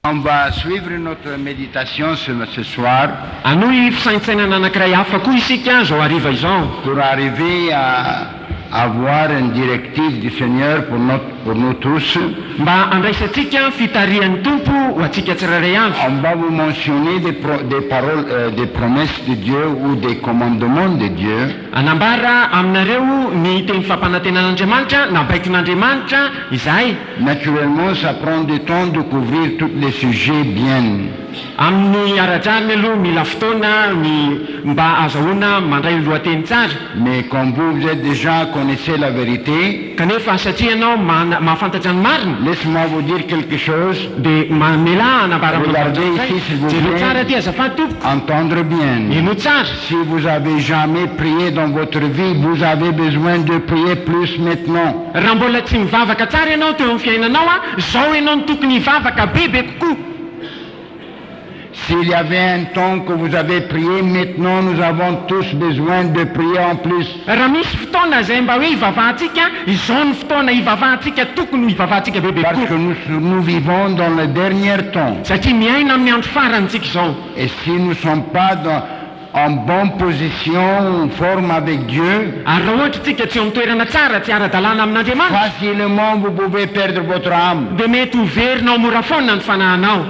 On va suivre notre méditation ce soir Anohy fisaintsainana anankiray hafa koa isika zao hariva izao pour arriver à avoir une directive du Seigneur pour nous tous. mba andraisantsika fitarihan'ny tompo ho antsika tsirairay avy. On va vous mentionner des paroles, des promesses de Dieu ou des commandements de Dieu. Anambara aminareo ny teny fampanantenan'Andriamanitra na baikin'Andriamanitra izay. Naturellement, ça prend du temps de couvrir tous les sujets bien. Amin'ny aradrariny aloha mila fotoana ny mba azahoana mandray lohateny tsara. Mais comme vous êtes déjà connaissez la vérité, Kanefa satria ianao mahafantatra ny marina laisse-moi vous dire quelque chose. dia mamela anambara Regardez ici, s'il vous jero tsara plaît. ty azafady tompoko. Entendre bien. Ino tsara. Si vous avez jamais prié dans votre vie, vous avez besoin de prier plus maintenant. Raha mbola tsy mivavaka tsara ianao teo amin'ny fiainanao zao ianao no tokony hivavaka bebe kokoa. S'il y avait un temps que vous avez prié, maintenant nous avons tous besoin de prier en plus. Raha misy fotoana izay mba hoe hivavahantsika izao ny fotoana hivavahantsika tokony hivavahantsika bebe Parce que kokoa. nous vivons dans le dernier temps. Satria miaina amin'ny andro farantsika izao. Et si nous ne sommes pas en bonne position ou forme avec Dieu, Ary raha ohatra tsika tsy eo amin'ny toerana tsara tsy ara-dalàna amin'Andriamanitra facilement vous pouvez perdre votre âme. dia mety hoverinao mora foana ny fanahinao.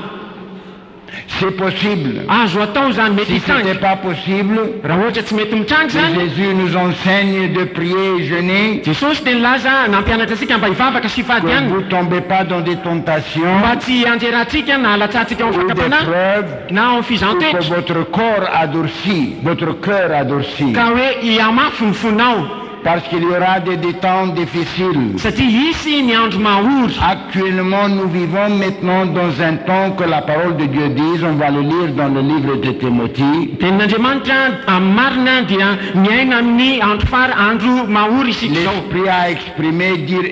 C'est possible. Azo atao zany mety Si ce n'était hitrangy. pas possible, Raha ohatra tsy mety mitrangy si zany Jésus nous enseigne de prier et jeûner, Jesosy dia nilaza nampianatra antsika mba hivavaka sy que hivady vous ihany ne tombez pas dans des tentations mba tsy anjerantsika na halatsantsika ao ou amin'ny des fakapana preuves, na ao amin'ny pour que fizantoetra votre corps adouci, votre cœur adouci. ka hoe hiamafy ny fonao Parce qu'il y aura des temps difficiles. satria hisy ny andro mahory. Actuellement, nous vivons maintenant dans un temps que la parole de Dieu dit, on va le lire dans le livre de Timothée. Tenin'Andriamanitra amin'ny marina dia miaina amin'ny andro andro mahory isika izao. L'Esprit a exprimé dire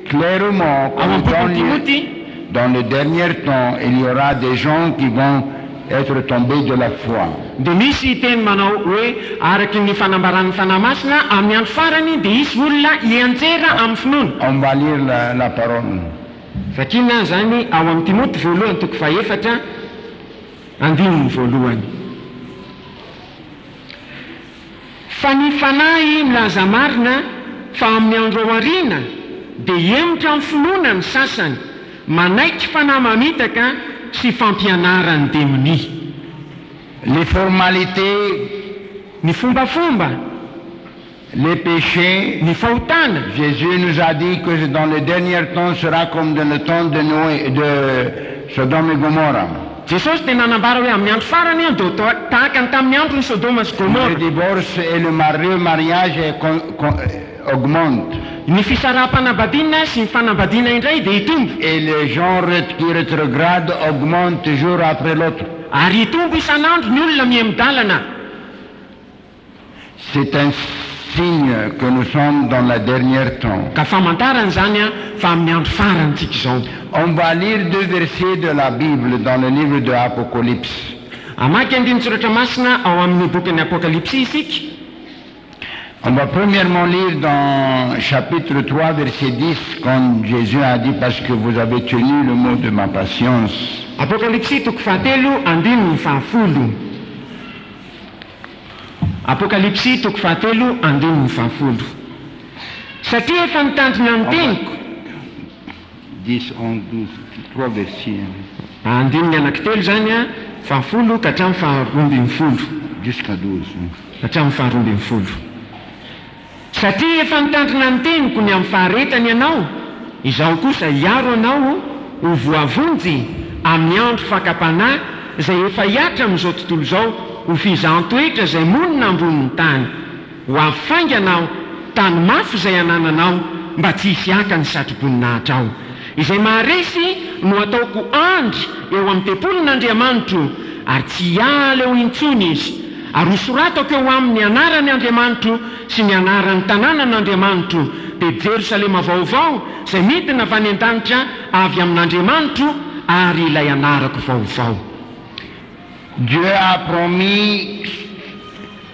clairement Ao amin'ny que boky Timothée dans le dernier temps, il y aura des gens qui vont être tombés de la foi. dia misy teny manao hoe araky ny fanambaran'ny fanahy masina amin'ny andro farany dia hisy olona hianjera amin'ny finoana. On va lire la parole. Vakina zany ao amin'ny Timoty voalohany toko faefatra andininy voalohany. Fa ny fanahy milaza marina fa amin'ny andro aoriana dia emotra amin'ny finoana ny sasany manaiky fanahy mamitaka sy fampianarany demoni. Les formalités, Ny fombafomba, les péchés, ny fahotana. Jésus nous a dit que dans le dernier temps sera comme dans le temps de Noé, de Sodome et Gomorrhe. Jesosy dia nanambara hoe amin'ny andro farany dia tahaka ny tamin'ny andro ny Sodoma sy Le Gomora. divorce et le mariage augmentent. Ny fisaraha-panambadiana sy ny fanambadiana indray dia hitombo. Et les gens qui rétrogradent augmentent jour après l'autre. Ary hitombo isan'andro ny olona mihemin-dalana. C'est un signe que nous sommes dans le dernier temps. Ka famantarany zany fa amin'ny andro farantsika izao. On va lire deux versets de la Bible dans le livre de l'Apocalypse. Amaky andiny soratra masina ao amin'ny bokin'ny Apokalypsy isika. On va premièrement lire dans chapitre 3, verset 10, quand Jésus a dit, parce que vous avez tenu le mot de ma patience. Apokalypsy toko fahatelo andininy fahafolo. Apokalypsy toko fahatelo andininy fahafolo. Satria efa nitandrina ny teniko. 10, 11, 12, 3 versets, Andininy anankitelo zany fahafolo ka hatramin'ny faharoambin'ny folo. jusqu'à 12. Hatramin'ny faharoambin'ny folo. Satria efa nitandrina ny teniko ny amin'ny faharetany ianao, izaho kosa hiaro anao ho voavonjy amin'ny andro fakapanahy izay efa hiatra amin'izao tontolo izao ho fizaham-toetra izay monina ambonin'ny tany. Ho afainganao tany mafy izay anananao mba tsy hisy aka ny satroboninahitra ao. Izay maharesy no ataoko andry eo amin'ny tempolin'Andriamanitra ary tsy hiala eo intsony izy. Ary hosoratako eo amin'ny anarany Andriamanitra sy ny anaran'ny tanànan'Andriamanitra dia Jerosalema vaovao izay midina avy any an-danitra avy amin'Andriamanitra ary ilay anarako vaovao. Dieu a promis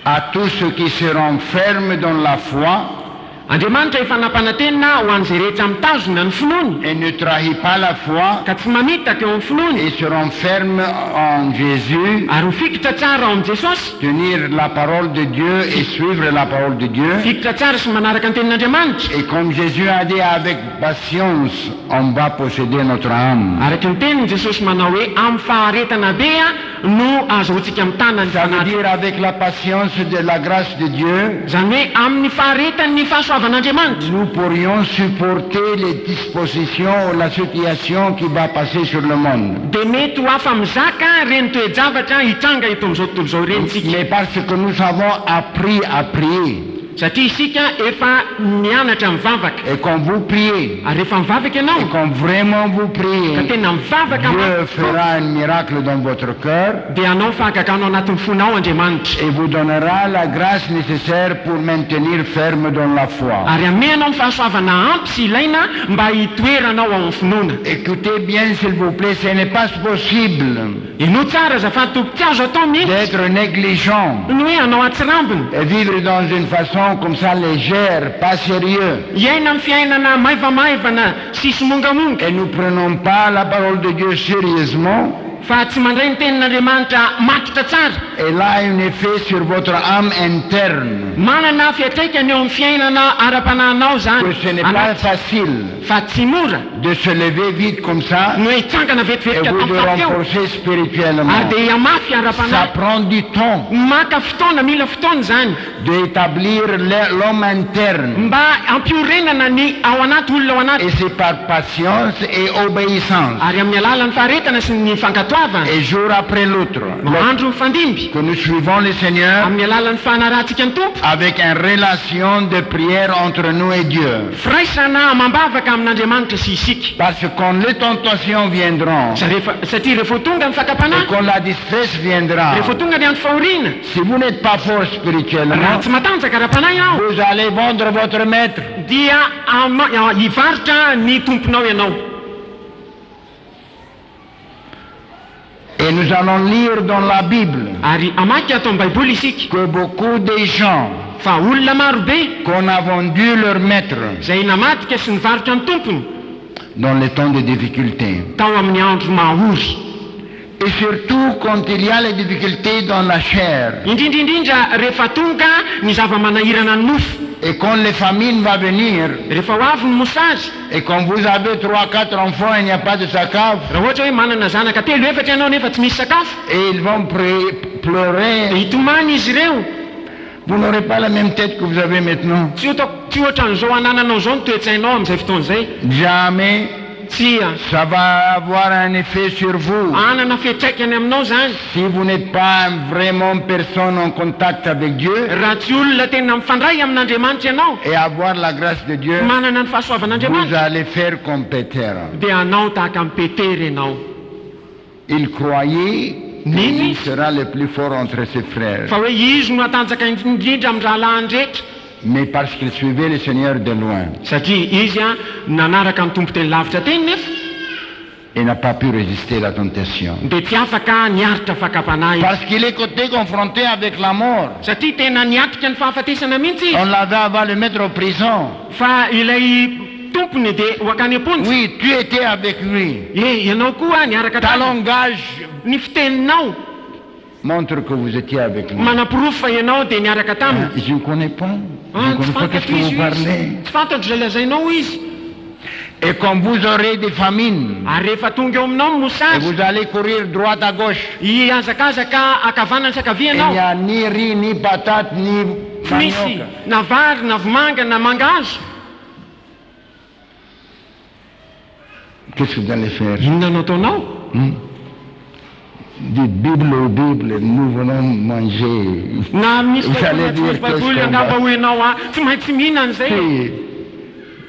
à tous ceux qui seront fermes dans la foi Andriamanitra efa nampanantena ho an'izay rehetra mitazona ny finoany et ne trahit pas la foi ka tsy mamitaka eo amin'ny finoany et se renferme en Jésus, ary ho fikitra tsara ao amin'i Jesosy, tenir la parole de Dieu et suivre la parole de Dieu. fikitra tsara sy manaraka ny tenin'Andriamanitra. Et comme Jésus a dit, avec patience, on va posséder notre âme. Araky ny teniny Jesosy manao hoe amin'ny faharetana be no azahoantsika amin'ny tanany Ça veut fanahy. dire avec la patience de la grâce de Dieu, Zany hoe amin'ny faharetan'ny fahasoavan'Andriamanitra nous pourrions supporter les dispositions ou la situation qui va passer sur le monde. dia mety ho afa mizaka reny toe-javatra hitranga eto amin'izao tontolo izao reny tsika, Mais parce que nous avons appris à prier. satria isika efa mianatra mivavaka. Et quand vous priez, Ary rehefa mivavaka et ianao quand vraiment vous ka priez, tena mivavaka Dieu fera un miracle dans votre cœur dia anao fahagaganao anatin'ny fonao Andriamanitra, et vous donnera la grâce nécessaire pour maintenir ferme dans la foi. ary amenao ny fahasoavana ampy sy ilaina mba hitoeranao ao amin'ny finoana. Écoutez bien s'il vous plaît, ce n'est pas possible Ino tsara azafady tompoko tsy azo atao mihitsy d'être négligent ny hoe anao atsirambina, et vivre dans une façon comme ça légère, pas sérieux. hiaina amin'ny fiainana maivamaivana sy somongamonga, Et nous prenons pas la parole de Dieu sérieusement. fa tsy mandray ny tenin'Andriamanitra makitra tsara. Elle a un effet sur votre âme interne. Manana fiatraikany eo amin'ny fiainana ara-panahinao Que zany, ce n'est pas facile fa tsy mora de se lever vite comme ça no hitsangana et vetivetika vous de tampateo renforcer spirituellement. ary dia hiamafy Ça ara-panahy. prend du temps Maka fotoana, mila fotoana zany d'établir l'homme interne. mba hampiorenana ny ao anaty olona ao anaty, Et c'est par patience et obéissance. ary amin'ny alalan'ny faharetana sy ny fankatoavana Et jour après l'autre, andro mifandimby que nous suivons le Seigneur amin'ny alalan'ny fanarahantsika ny tompo, avec une relation de prière entre nous et Dieu. firaisana mambavaka amin'Andriamanitra sy isika. Parce que quand les tentations viendront, Satria rehefa ho tonga ny et fakapanahy, quand la distress viendra, rehefa ho tonga ny andro fahoriana, si vous n'êtes pas fort raha spirituellement, tsy matanjaka ara-panahy ao vous allez vendre votre maître. dia hivarotra ny tomponao ianao. Et nous allons lire dans la Bible Ary amaky ato amin'ny baiboly isika que beaucoup de gens fa olona marobe qu'on a vendu leur maître izay namatika sy nivarotra ny tompony dans les temps de difficulté. tao amin'ny andro mahory, Et surtout quand il y a les difficultés dans la chair. indrindraindrindra rehefa tonga ny zava-manahirana ny nofo, Et quand les famines vont venir, rehefa ho avy ny mosage, et quand vous avez 3-4 enfants, il n'y a pas de sakaf, raha ohatra hoe manana zanaka telo efatra ianao nefa tsy misy sakafo, et ils vont dia pleurer, hitomany izy ireo. vous n'aurez pas la même tête que vous avez maintenant. Tsy ohatran'izao anananao zao ny toe-tsainao amin'izay fotoana izay, Jamais tsy ça va avoir un effet sur vous. anana fiatraikany aminao zany. Si vous n'êtes pas vraiment personne en contact avec Dieu Raha tsy olona tena mifandray amin'Andriamanitra ianao, et avoir la grâce de Dieu, manana ny vous fahasoavan'Andriamanitra, allez faire comme Péter. dia anao tahaka amin'ny Petera ianao. Il croyait Nini? qu'il sera le plus fort entre ses frères. Fa hoe izy no hatanjaka indrindra amin'ny rahalahy rehetra, Mais parce qu'il suivait le Seigneur de loin, satria izy nanaraka ny tompo teny lavitra teny nefa il n'a pas pu résister à la tentation. dia tsy afaka niaritra fakapanahy izy. Parce qu'il était confronté avec la mort. Satria tena niatrika ny fahafatesana mihitsy izy. On l'avait avant de le mettre en prison. Fa ilay tompony dia hoakany am-pontsy. Oui, tu étais avec lui. Ianao koa niaraka Ta taminy. langage Ny fiteninao montre que vous étiez avec lui. manam-pirofo fa ianao dia niaraka taminy. Je ne connais pas. Je ne Tsy connais pas qu'est-ce que vous parlez. Tsy fantatro izay lazainao izy. Et quand vous aurez des famines, Ary rehefa tonga eo aminao ny et mosage, vous allez courir droite à gauche, hiazakazaka akavanana sy il akavia n'y ianao, a ni riz, ni patate, ni tsy misy manioc. na vary na vomanga na mangahazo, Qu'est-ce que vous allez faire? inona no ataonao? Dites Bible au Bible, nous voulons manger. Na misy Vous allez baiboly, dire misy baiboly qu'est-ce qu'on angamba va- ho ianao tsy maintsy mihinana izay. Oui.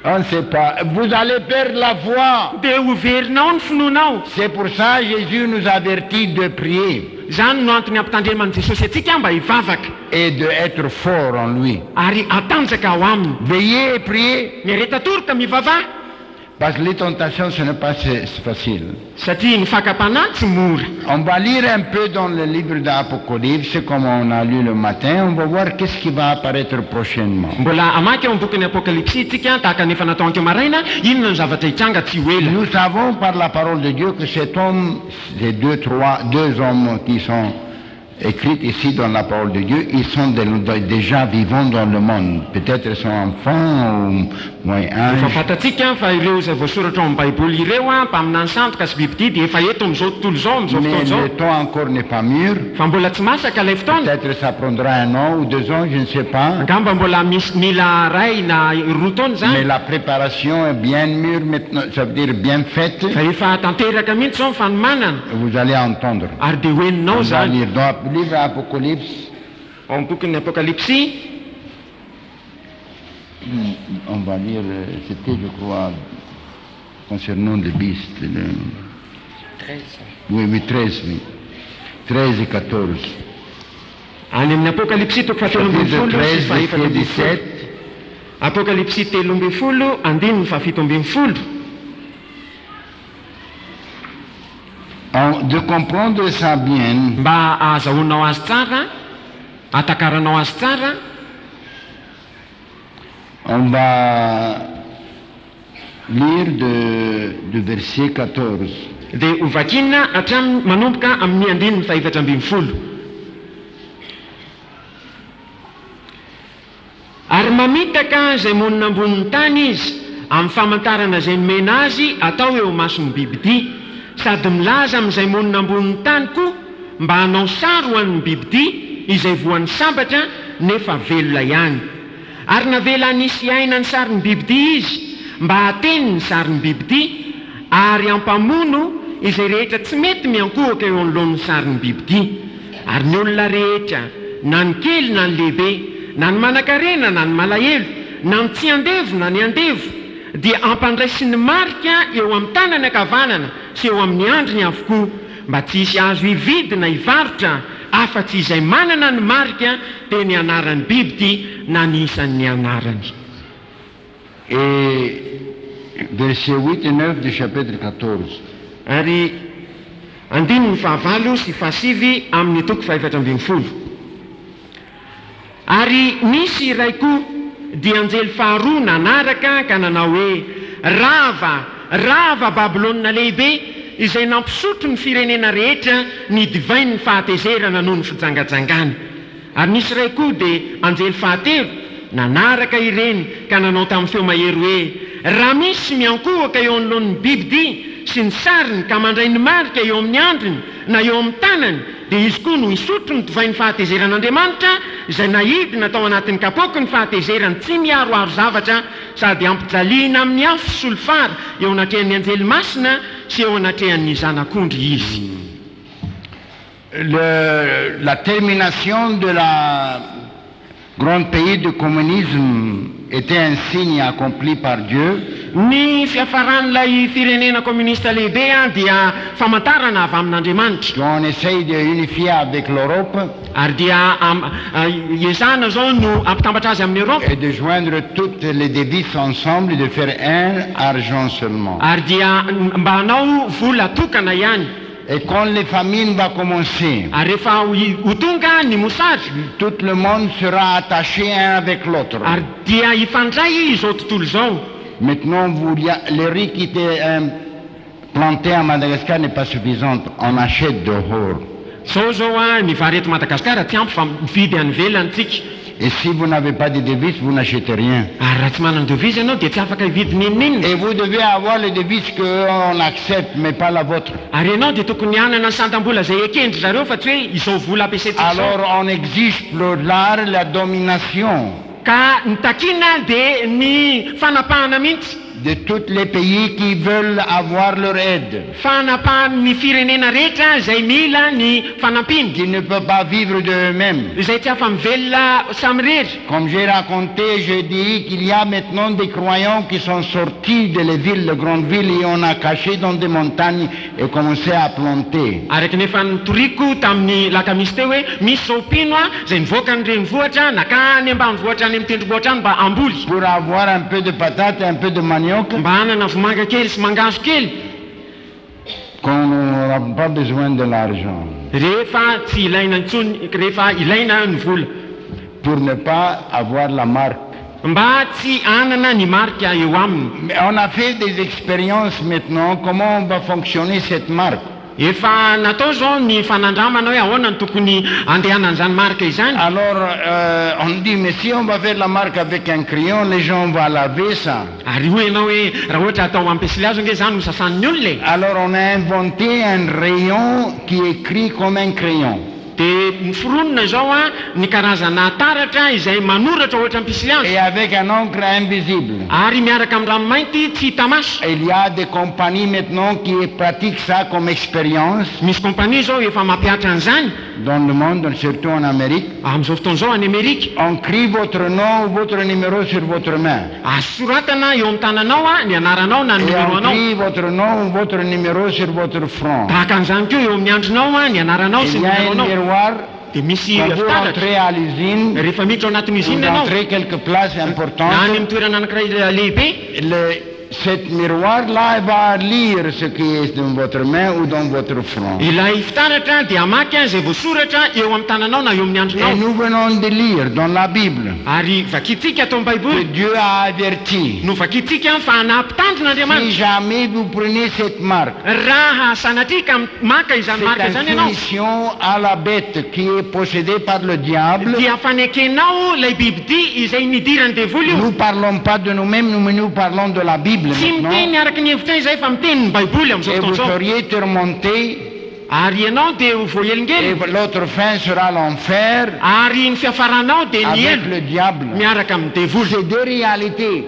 On ne sait pas. Vous allez perdre la foi. Dia hoverinao ny finoanao. C'est pour ça que Jésus nous avertit de prier Zany no antony ampitandreman'i Jesosy atsika mba hivavaka et d'être fort en lui. ary atanjaka ao aminy. Veillez et priez, Miareta toroka mivavaha, Parce que les tentations, ce n'est pas facile. Satria ny fakapanahy tsy mora. On va lire un peu dans le livre d'Apocalypse, comme on a lu le matin, on va voir qu'est-ce qui va apparaître prochainement. Mbola amaky eo amin'ny bokin'ny apokalypsy itsika tahaka nefa natao anke maraina, inona ny zavatra hitranga tsy ho ela. Nous savons par la parole de Dieu que cet homme, ces deux hommes qui sont écrits ici dans la parole de Dieu, ils sont déjà vivants dans le monde. Peut-être ils sont enfants ou moins Efa âge. fantatsika fa ireo izay voasoratra ao amin'ny baiboly ireo mpaminany sandoka sy bibidia dia efa eto amin'izao tontolo izao, amin'izao fotoana Mais izao. le temps encore n'est pas mûr. Fa mbola tsy masaka ilay fotoana. Peut-être ça prendra 1 an ou 2 ans, je ne sais pas. Angamba mbola mila ray na roa taona Mais zany. la préparation est bien mûre maintenant, ça veut dire bien faite. Fa efa tanteraka mihitsy zao ny fanomanana. Vous allez entendre. Ary dia hoeninao On va zany. lire dans le livre Apocalypse. Ao amin'ny bokin'ny apokalypsy, On va lire, c'était je crois, concernant le beast. Oui, 13, oui. 13 et 14. any amin'ny apokalypsy toko fahatelo ambin'ny Chapitre folo sy 13, faefatra verset ambin'ny folo. 17. Apokalypsy 13, andininy fahafito ambin'ny folo. De comprendre ça bien, Mba ahazahoanao azy tsara, atakaranao azy tsara, on va lire de verset 14. dia hovakina hatramin'ny manomboka amin'ny andininy faefatra ambin'ny folo. Ary mamitaka izay monina ambonin'ny tany izy amin'ny famantarana izay nomena azy atao eo mason'ny bibidia, sady milaza amin'izay monina ambonin'ny tany koa mba hanao sary ho an'ny bibidia izay voan'ny sambatra nefa velona ihany. Ary navela nisy aina ny sarin'ny bibidia izy mba hateny ny sarin'ny bibidia, ary ampamono izay rehetra tsy mety miankohaka eo anoloan'ny sarin'ny bibidia. Ary ny olona rehetra, na ny kely na ny lehibe, na ny manan-karena na ny malahelo, na ny tsy andevo na ny andevo, dia ampandraisy ny marika eo amin'ny tanany ankavanana sy eo amin'ny andriny avokoa, mba tsy hisy azo hividy na hivarotra afa-tsy izay manana ny marika teny anaran'ny bibidia na ny isan'ny anarany. Et versets 8 et 9 du chapitre 14. Ary andininy fahavalo sy fahasivy amin'ny toko faefatra ambin'ny folo. Ary nisy iray koa dia anjely faharoa nanaraka ka nanao hoe: rava, rava Babilôna lehibe, izay nampisotro ny firenena rehetra ny divainy ny fahatezerana noho ny fijangajangana. Ary nisy iray koa dia anjely fahatelo nanaraka ireny ka nanao tamin'ny feo mahery hoe: raha misy miankohaka eo anoloan'ny bibidia sy ny sariny ka mandray ny marika eo amin'ny andriny na eo amin'ny tanany, dia izy koa no hisotro ny divainy fahatezeran'Andriamanitra izay nahidina tao anatin'ny kapoky ny fahatezerany tsy miaroaro zavatra, sady ampijaliana amin'ny afo sy solofara eo anatrehan'ny anjely masina sy eo anatrehan'ny zanak'ondry izy. La termination de la grand pays de communisme était un signe accompli par Dieu. Ny fiafaran'ilay firenena communiste lehibe dia famantarana avy amin'Andriamanitra. On essaye de unifier avec l'Europe Ary dia iezana zao no ampitambatra azy amin'ny Europe. et de joindre toutes les devises ensemble et de faire un argent seulement. Ary dia mba hanao vola tokana ihany. Et quand les famines vont commencer, Ary rehefa ho tonga ny mosary, tout le monde sera attaché un avec l'autre. ary dia hifandray izao tontolo izao. Maintenant, les riz qui étaient plantés à Madagascar n'est pas suffisant. On achète dehors. Zao ny vary eto Madagasikara tsy ampy fa mividy any ivelany tsika. Et si vous n'avez pas de devises, vous n'achetez rien. Ary raha tsy manana devise ianao dia tsy afaka hividy ninninina. Et vous devez avoir les devises qu'on accepte, mais pas la vôtre. Ary ianao dia tokony hanana ny santam-bola izay ekendry zareo fa tsy hoe izao vola ampiasaintsika izao. Alors on exige pour l'art la domination Ka ny takina dia ny fanapahana mihitsy. de tous les pays qui veulent avoir leur aide, Fanapahan'ny firenena rehetra izay mila ny fanampiny, qui ne peuvent pas vivre d'eux-mêmes. izay tsy afa mivelona samy rery. Comme j'ai raconté, j'ai dit qu'il y a maintenant des croyants qui sont sortis de les villes, de grandes villes, et on a caché dans des montagnes et commencé à planter. Araka nefa nitoriko tamin'ny lakamisy teo hoe misy zao mpino izay nivoaka ny renivohitra nakany ambanivohitra any amin'ny tendrombohitra any mba amboly. Pour avoir un peu de patates, un peu de manioc manioc, mba hanana vomanga kely sy mangazo kely qu'on n'aura pas besoin de l'argent rehefa tsy ilaina intsony rehefa ilaina ny vola pour ne pas avoir la marque. mba tsy anana ny marika eo aminy. Mais on a fait des expériences maintenant, comment va fonctionner cette marque. efa natao zao ny fanandramana hoe ahoana ny tokony andehanan'izany marika izany. Alors on dit, mais si on va faire la marque avec un crayon, les gens vont laver ça. Ary ho ianao hoe raha ohatra atao amin'ny pensilihazo nge zany ho sasan'ny olona. Alors on a inventé un rayon qui écrit comme un crayon. Dia niforonina zao a ny karazana taratra izay manoratra ohatra ny pensilihazo. Et avec un encre invisible. Ary miaraka amin'ny ranomainty tsy hita maso. Il y a des compagnies maintenant qui pratiquent ça comme expérience Misy kompania zao efa mampiatra an'izany dans le monde, surtout en Amérique. amin'izao fotoana zao any Amerika. On crie votre nom ou votre numéro sur votre main. Asoratana eo amin'ny tananao a ny anaranao na ny Et numéro on anao. crie votre nom ou votre numéro sur votre front. Tahaka an'izany koa eo amin'ny andronao a ny anaranao sy Il ny y a numéro un anao. miroir. Dia misy Quand vous fitaratra entrez à l'usine, rehefa miditra ao anatin'ny vous usine ianao entrez quelque place na any importante. amin'ny toerana anankiray lehibe. Cet miroir-là va lire ce qui est dans votre main ou dans votre front. Ilay fitaratra dia amaky izay voasoratra eo amin'ny tananao na eo amin'ny Et andronao. nous venons de lire dans la Bible Ary vakitsika atao amin'ny que baiboly Dieu a averti. no vakitsika fa anampitandron'Andriamanitra. Si jamais vous prenez cette marque, Raha sanatria ka maka izany c'est marika une izany ianao soumission à la bête qui est possédée par le diable. dia fanekenao ilay bibidia izay nidirany devoly Nous io. ne parlons pas de nous-mêmes, mais nous parlons de la Bible Tsy maintenant. miteny araka ny hevitra izay fa miteny ny baiboly amin'izao Et vous fotoana izao. seriez tourmentés, Ary ianao dia ho et voahelingely. l'autre fin sera l'enfer Ary ny fiafaranao dia ny avec elo le diable. miaraka amin'ny devoly. C'est deux réalités.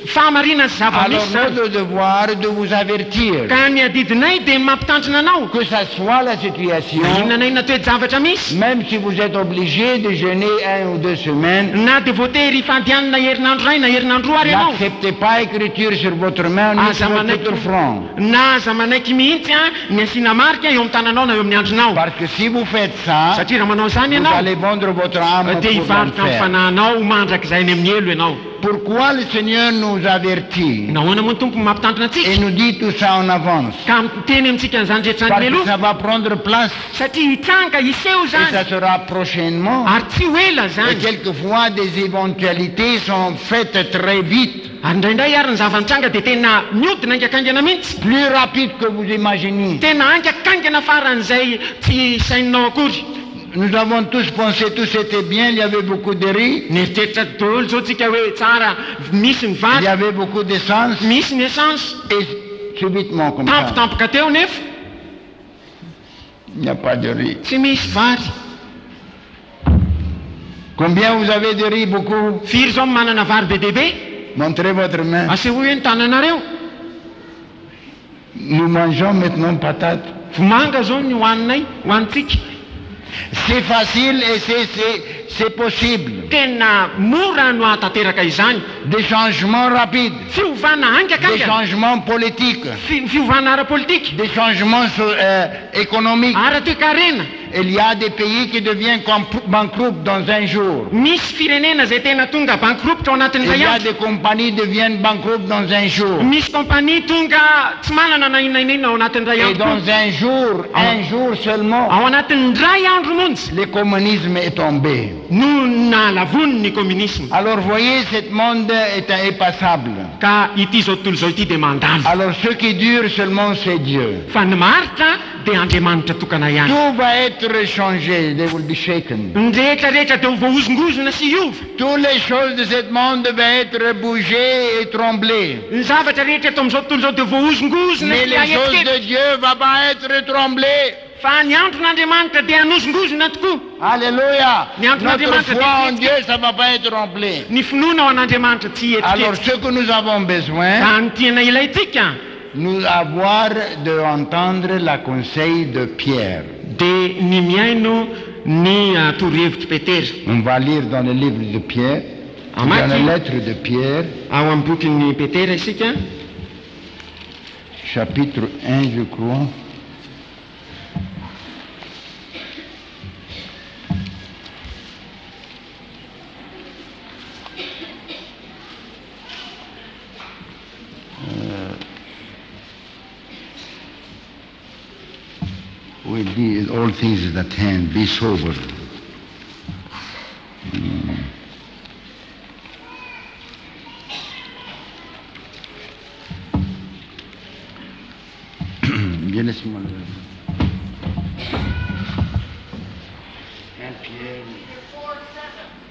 Fahamarina sy Alors zava-misy zany. notre devoir de vous avertir, Ka ny adidinay dia mampitandrina anao. que ça soit la situation, Inona na inona toe-javatra misy. même si vous êtes obligé de jeûner 1 ou 2 semaines, Na dia voatery fandianina herinandro ray na herinandro roa ary ianao. n'acceptez pas écriture sur votre main ni Aza sur votre manaiky front. na aza manaiky mihitsy a ny asiana marika eo amin'ny tananao na eo amin'ny andronao. Parce que si vous faites ça, Satria raha manao izany vous ianao allez vendre votre âme dia pour hivarotra amin'ny l'enfer. fanahinao mandrakizay ny amin'ny elo ianao. Pourquoi le Seigneur nous avertit Nahoana moa ny tompo mampitandrina et antsika nous dit tout ça en avance? ka miteny amintsika an'izany rehetra Parce ny que aloha ça va prendre place satria hitranga hiseho et ça zany sera prochainement. ary tsy ho ela Et zany. quelquefois des éventualités sont faites très vite, Ary indraindray ary ny zava-nitranga dia tena miodina haingakaingana mihitsy. plus rapide que vous imaginez. Tena haingakaingana faran'izay tsy saininao akory. Nous avons tous pensé tout c'était bien, il y avait beaucoup de riz, Nieritreritra daholo zao tsika hoe tsara misy ny il y vary avait beaucoup d'essence, misy ny essence et subitement comme ça, tampotampoka teo nefa il n'y a pas de riz. tsy misy vary. Combien vous avez de riz? Beaucoup. Firy zao manana vary be dia be. Montrez votre main. Asehoa hoe ny tananareo. Nous mangeons maintenant patates. Vomanga zao ny hohanitsika. C'est facile et c'est possible. Tena mora no ahatanteraka izany. Des changements rapides, Fiovana des haingakaingana. changements politiques, Fiovana ara-politika. des changements économiques. Ara-toekarena. Il y a des pays qui deviennent banqueroutes dans un jour. Misy firenena zay tena tonga bankropitra ao anatin'izay Il y a andro. des compagnies qui deviennent banqueroutes dans un jour. Misy kompania tonga tsy manana na inona inona ao anatin'izay Et andro. dans un jour seulement, Ao anatin'ny ray andro montsy le communisme est tombé. no nalavony ny communisme. Alors voyez, ce monde est impassable. Ka ity zao tontolo zao ity dia mandalo. Alors ce qui dure seulement, c'est Dieu. Fa ny maritra dia Andriamanitra tokana ihany. Tout va être changé, they will be shaken. Ny rehetrarehetra dia ho voahozongozona sy hiova. Toutes les choses de ce monde vont être bougées et tremblées. Ny zavatra rehetra eto amin'izao tontolo zao dia voahozongozona Mais sy les choses ahetsikety. de Dieu ne vont pas être tremblées. Fa ny andron'Andriamanitra dia hanozongozona tokoa. Alléluia. Notre Notre foi en Dieu, ça ne va pas être rempli. Ny finoana ao an'Andriamanitra tsy Alors etikety. ce que nous avons besoin, Ka ny tiana ilayntsika nous avoir d'entendre la conseil de Pierre. dia ny miaino ny torohevitry Petera. On va lire dans le livre de Pierre, dans la lettre de Pierre, Ao amin'ny bokin'ny Petera isika, chapitre 1, je crois. We did all things is at hand. Be sober. Bien, laisse-moi le... 1 Pierre...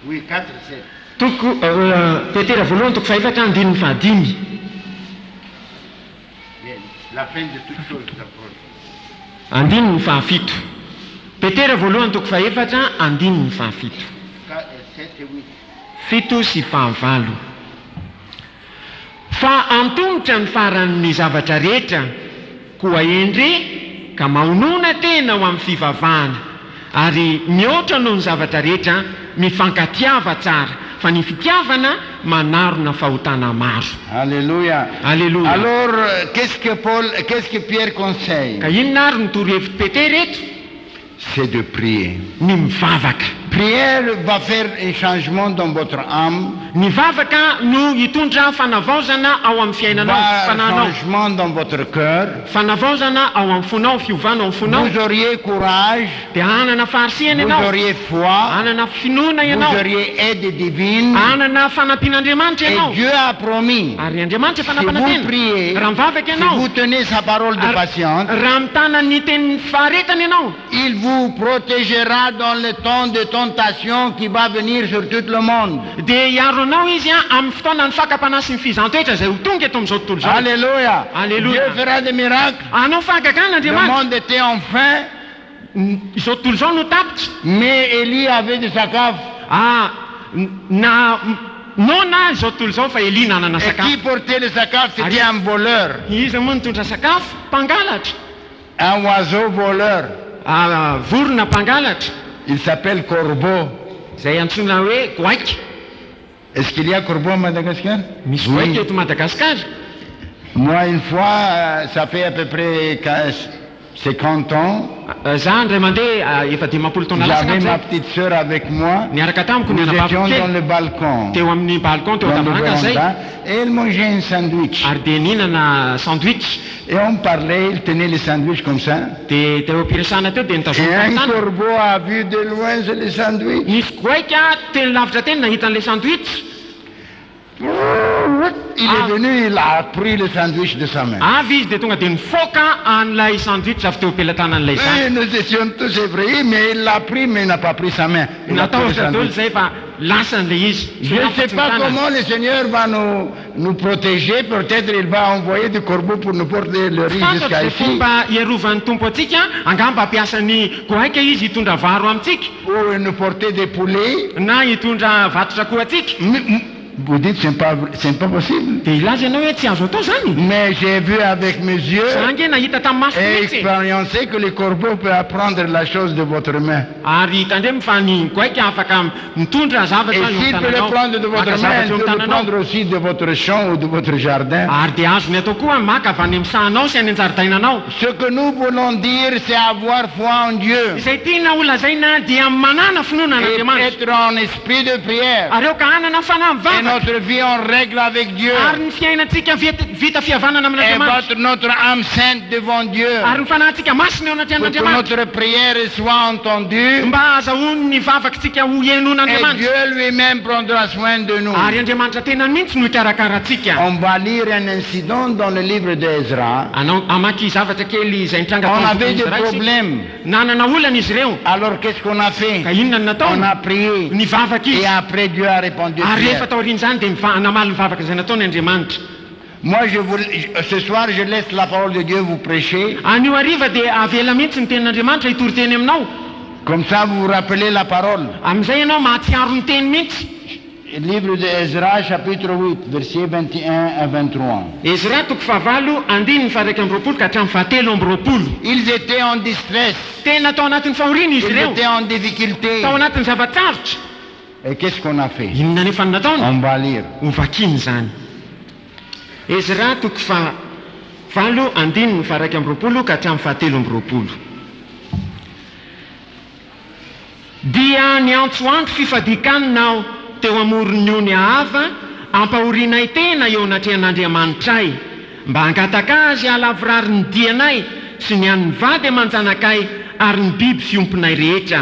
Oui, 4, 7. Petera voalohany toko faefatra andininy fahadimy. La fin de toute chose s'approche. Andininy fahafito. Petera voalohany toko faefatra andininy fahafito. 7 et 8. Fito sy fahavalo. Fa antongotra ny faran'ny zavatra rehetra koa endre ka mahonona tena ho amin'ny fivavahana ary mihoatra noho ny zavatra rehetra mifankatiava tsara fa ny fitiavana manarona fahotana maro. Alléluia. Alléluia. Alors, qu'est-ce que Pierre conseille? Ka inona ary ny torohevitra Petera eto? C'est de prier. Ny mivavaka. Prière va faire un changement dans votre âme. Ny vavaka no hitondra fanavaozana ao amin'ny fiainanao, Va un fananao. changement dans votre cœur. Fanavaozana ao amin'ny fonao, fiovana ao amin'ny fonao. Vous auriez courage. Dia hanana faharisiana Vous ianao. auriez foi. Hanana finoana Vous ianao. auriez aide divine. Hanana fanampian'Andriamanitra Et ianao. Dieu a promis. Ary Andriamanitra Si fanapana vous tena. priez, Raha mivavaka si ianao. vous tenez sa parole de patience, Raha mitana ny tenin'ny faharetana ianao. il vous protégera dans le temps de tentation qui va venir sur tout le monde. Dia hiaro anao izy amin'ny fotoana ny fakapana sy ny fizantoetra izay ho tonga eto amin'izao tontolo izao. Alléluia. Alléluia. Dieu fera des miracles. Anao fahagagana Le Andriamanitra. monde était en faim, Izao tontolo izao no tapitra. mais Élie avait de sa cave. Nona izao tontolo izao fa Elia nanana Et qui sakafo. portait le saccade? C'était un voleur, Izy moa nitondra sakafo, mpangalatra. un oiseau voleur. Vorona mpangalatra. Il s'appelle corbeau. Izay antsoina hoe goaika. Est-ce qu'il y a corbeau à Madagascar? Misy goaika eto Madagasikara. Moi, une fois, ça fait à peu près 50 ans, Za indray mandeha efa dimampolo taona lasaka j'avais ma amin'izay. petite sœur avec moi. Niaraka tamiko ny Nous étions anabaviko dans kely. le balcon, Teo amin'ny balcon teo dans le an-davaranga zay. véranda, et elle mangeait un sandwich. Ary dia nihinana sandwich. Et on parlait, il tenait le sandwich comme ça. Dia teo ampiresana teo dia Et nitazona un tantana. corbeau a vu de loin c'est le sandwich. Nisy goaika teny lavitra teny nahita an'ilay sandwich. Il est venu, il a pris le sandwich de sa main. Avy izy dia tonga dia nifoka an'ilay sandwich avy teo ampelantanan'ilay zany. Et nous étions tous effrayés, mais il l'a pris, mais il n'a pas pris sa main. Il a pris Natao le ohatry daholo sandwich. zay fa lasa an'ilay izy. Je ne sais pas comment le Seigneur va nous protéger. Peut-être il va envoyer des corbeaux pour nous porter le riz jusqu'à Fantatry ici. fomba iarovany tompo atsika angamba ampiasa ny goaika izy hitondra varo amintsika Ou nous porter des poulets. na hitondra vatotrakoho atsika. Vous dites c'est pas possible. Dia ilaza ianao hoe tsy azo atao zany. Mais j'ai vu avec mes yeux Zange nahita tamin'ny maso et mihitsy. expériencé que le corbeau peut apprendre la chose de votre main. Ary tandremo fa ny goaika afaka mitondra Et zavatra eo s'il amin'ny peut le tananao. prendre de votre Maka main, zavatra il eo peut amin'ny le tananao. prendre aussi de votre champ ou de votre jardin. Ary dia azony atao koa maka avy any amin'ny sahanao sy any an-jaridainanao. Ce que nous voulons dire, c'est avoir foi en Dieu. Izay tiana olazaina dia manana finoana Et an'Andriamanitra. être en esprit de prière. Ary eo ka hanana fanahy Et mivavaka. notre vie en règle avec Dieu. Ary ny fiainantsika vita fihavanana Et amin'Andriamanitra. notre âme sainte devant Dieu. Ary ny fanahintsika masina eo anaty Pour que an'Andriamanitra. notre prière soit entendue. Mba azahoany ny vavakantsika ho Et henon'Andriamanitra. Dieu lui-même prendra soin de nous. Ary Andriamanitra tena mihitsy no hikarakaratsika. On va lire un incident dans le livre d'Ezra. Anao amaky zavatra kely izay nitranga On tao avait des amin'ny boky problèmes. nanana olana izy ireo. Alors qu'est-ce qu'on a fait? Ka inona no On a nataony? prié. Nivavaka Et izy. après Dieu a répondu. Ary prière. rehefa tao aorian'izany dia namaly nivavaka izay nataony Andriamanitra. Moi, ce soir, je laisse la parole de Dieu vous prêcher. Anio hariva dia avela mihitsy ny tenin'Andriamanitra hitory teny aminao. Comme ça, vous vous rappelez la parole. Amin'izay ianao mahatsiaro ny teny mihitsy. Livre d'Ezra, chapitre 8, versets 21 à 23. Ezra toko fahavalo andininy faharaiky amby roapolo ka hatramin'ny fahatelo amby roapolo. Ils étaient en distress. Tena tao anatin'ny fahoriana izy Ils ireo. étaient en difficulté. Tao anatin'ny zavatsarotra. Et qu'est-ce qu'on a fait? Inona nefa ny nataony? On va lire. Hovakiny zany. Ezra toko fahavalo andininy faharaiky amby roapolo ka hatramin'ny fahatelo amby roapolo. Dia niantsoantso fifadikananao teo amoron'ny ony ahava ampahorianay tena eo anatrehan'Andriamanitray mba hangataka azy halavorary ny dianay sy ny an'ny vady aman-janakay ary ny biby fiomponay rehetra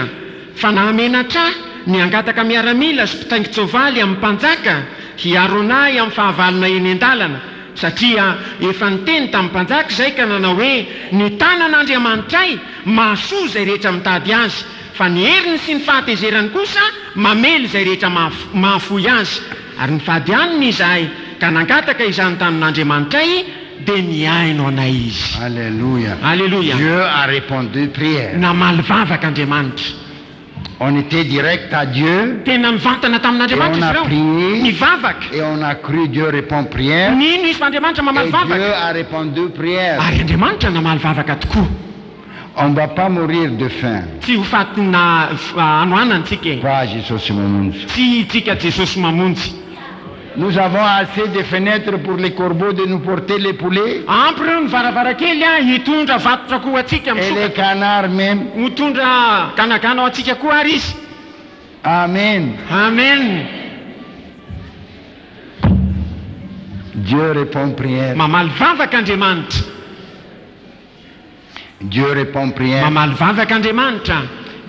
fa nahamenatra ny angataka miaramila sy mpitaingitsoavaly amin'ny mpanjaka hiaronay amin'ny fahavalona eny an-dalana satria efa niteny tamin'ny mpanjaka izay ka nanao hoe ny tanan'Andriamanitray mahasoa izay rehetra mitady azy fa ny heriny sy ny fahatezerany kosa mamely izay rehetra mahafoy azy ary ny fahadianiny izahay ka nangataka izany tanan'Andriamanitray dia niaino anay izy. Alléluia. Alléluia. Dieu a répondu prière. Namaly vavaka Andriamanitra. On était direct à Dieu. Tena mivantana tamin'Andriamanitra Et on a izy prié. ireo. Nivavaka. Et on a cru Dieu répond prière. Nino izy fa Andriamanitra mamaly Et Dieu vavaka. a répondu prière. Ary Andriamanitra namaly vavaka tokoa. On ne va pas mourir de faim. Tsy ho fatina anoana antsika e. Pas Jésus mamonjy. Tsy tsika Jesosy mamonjy. Nous avons assez de fenêtres pour les corbeaux de nous porter les poulets. Ampy reo ny varavarakely hitondra vatotra koa atsika Et les misoka. canards même. Mitondra ganagana ao atsika koa ary izy. Amen. Amen. Dieu répond prière. Mamaly vavaka Andriamanitra. Dieu répond prière. Mamaly vavaka Andriamanitra.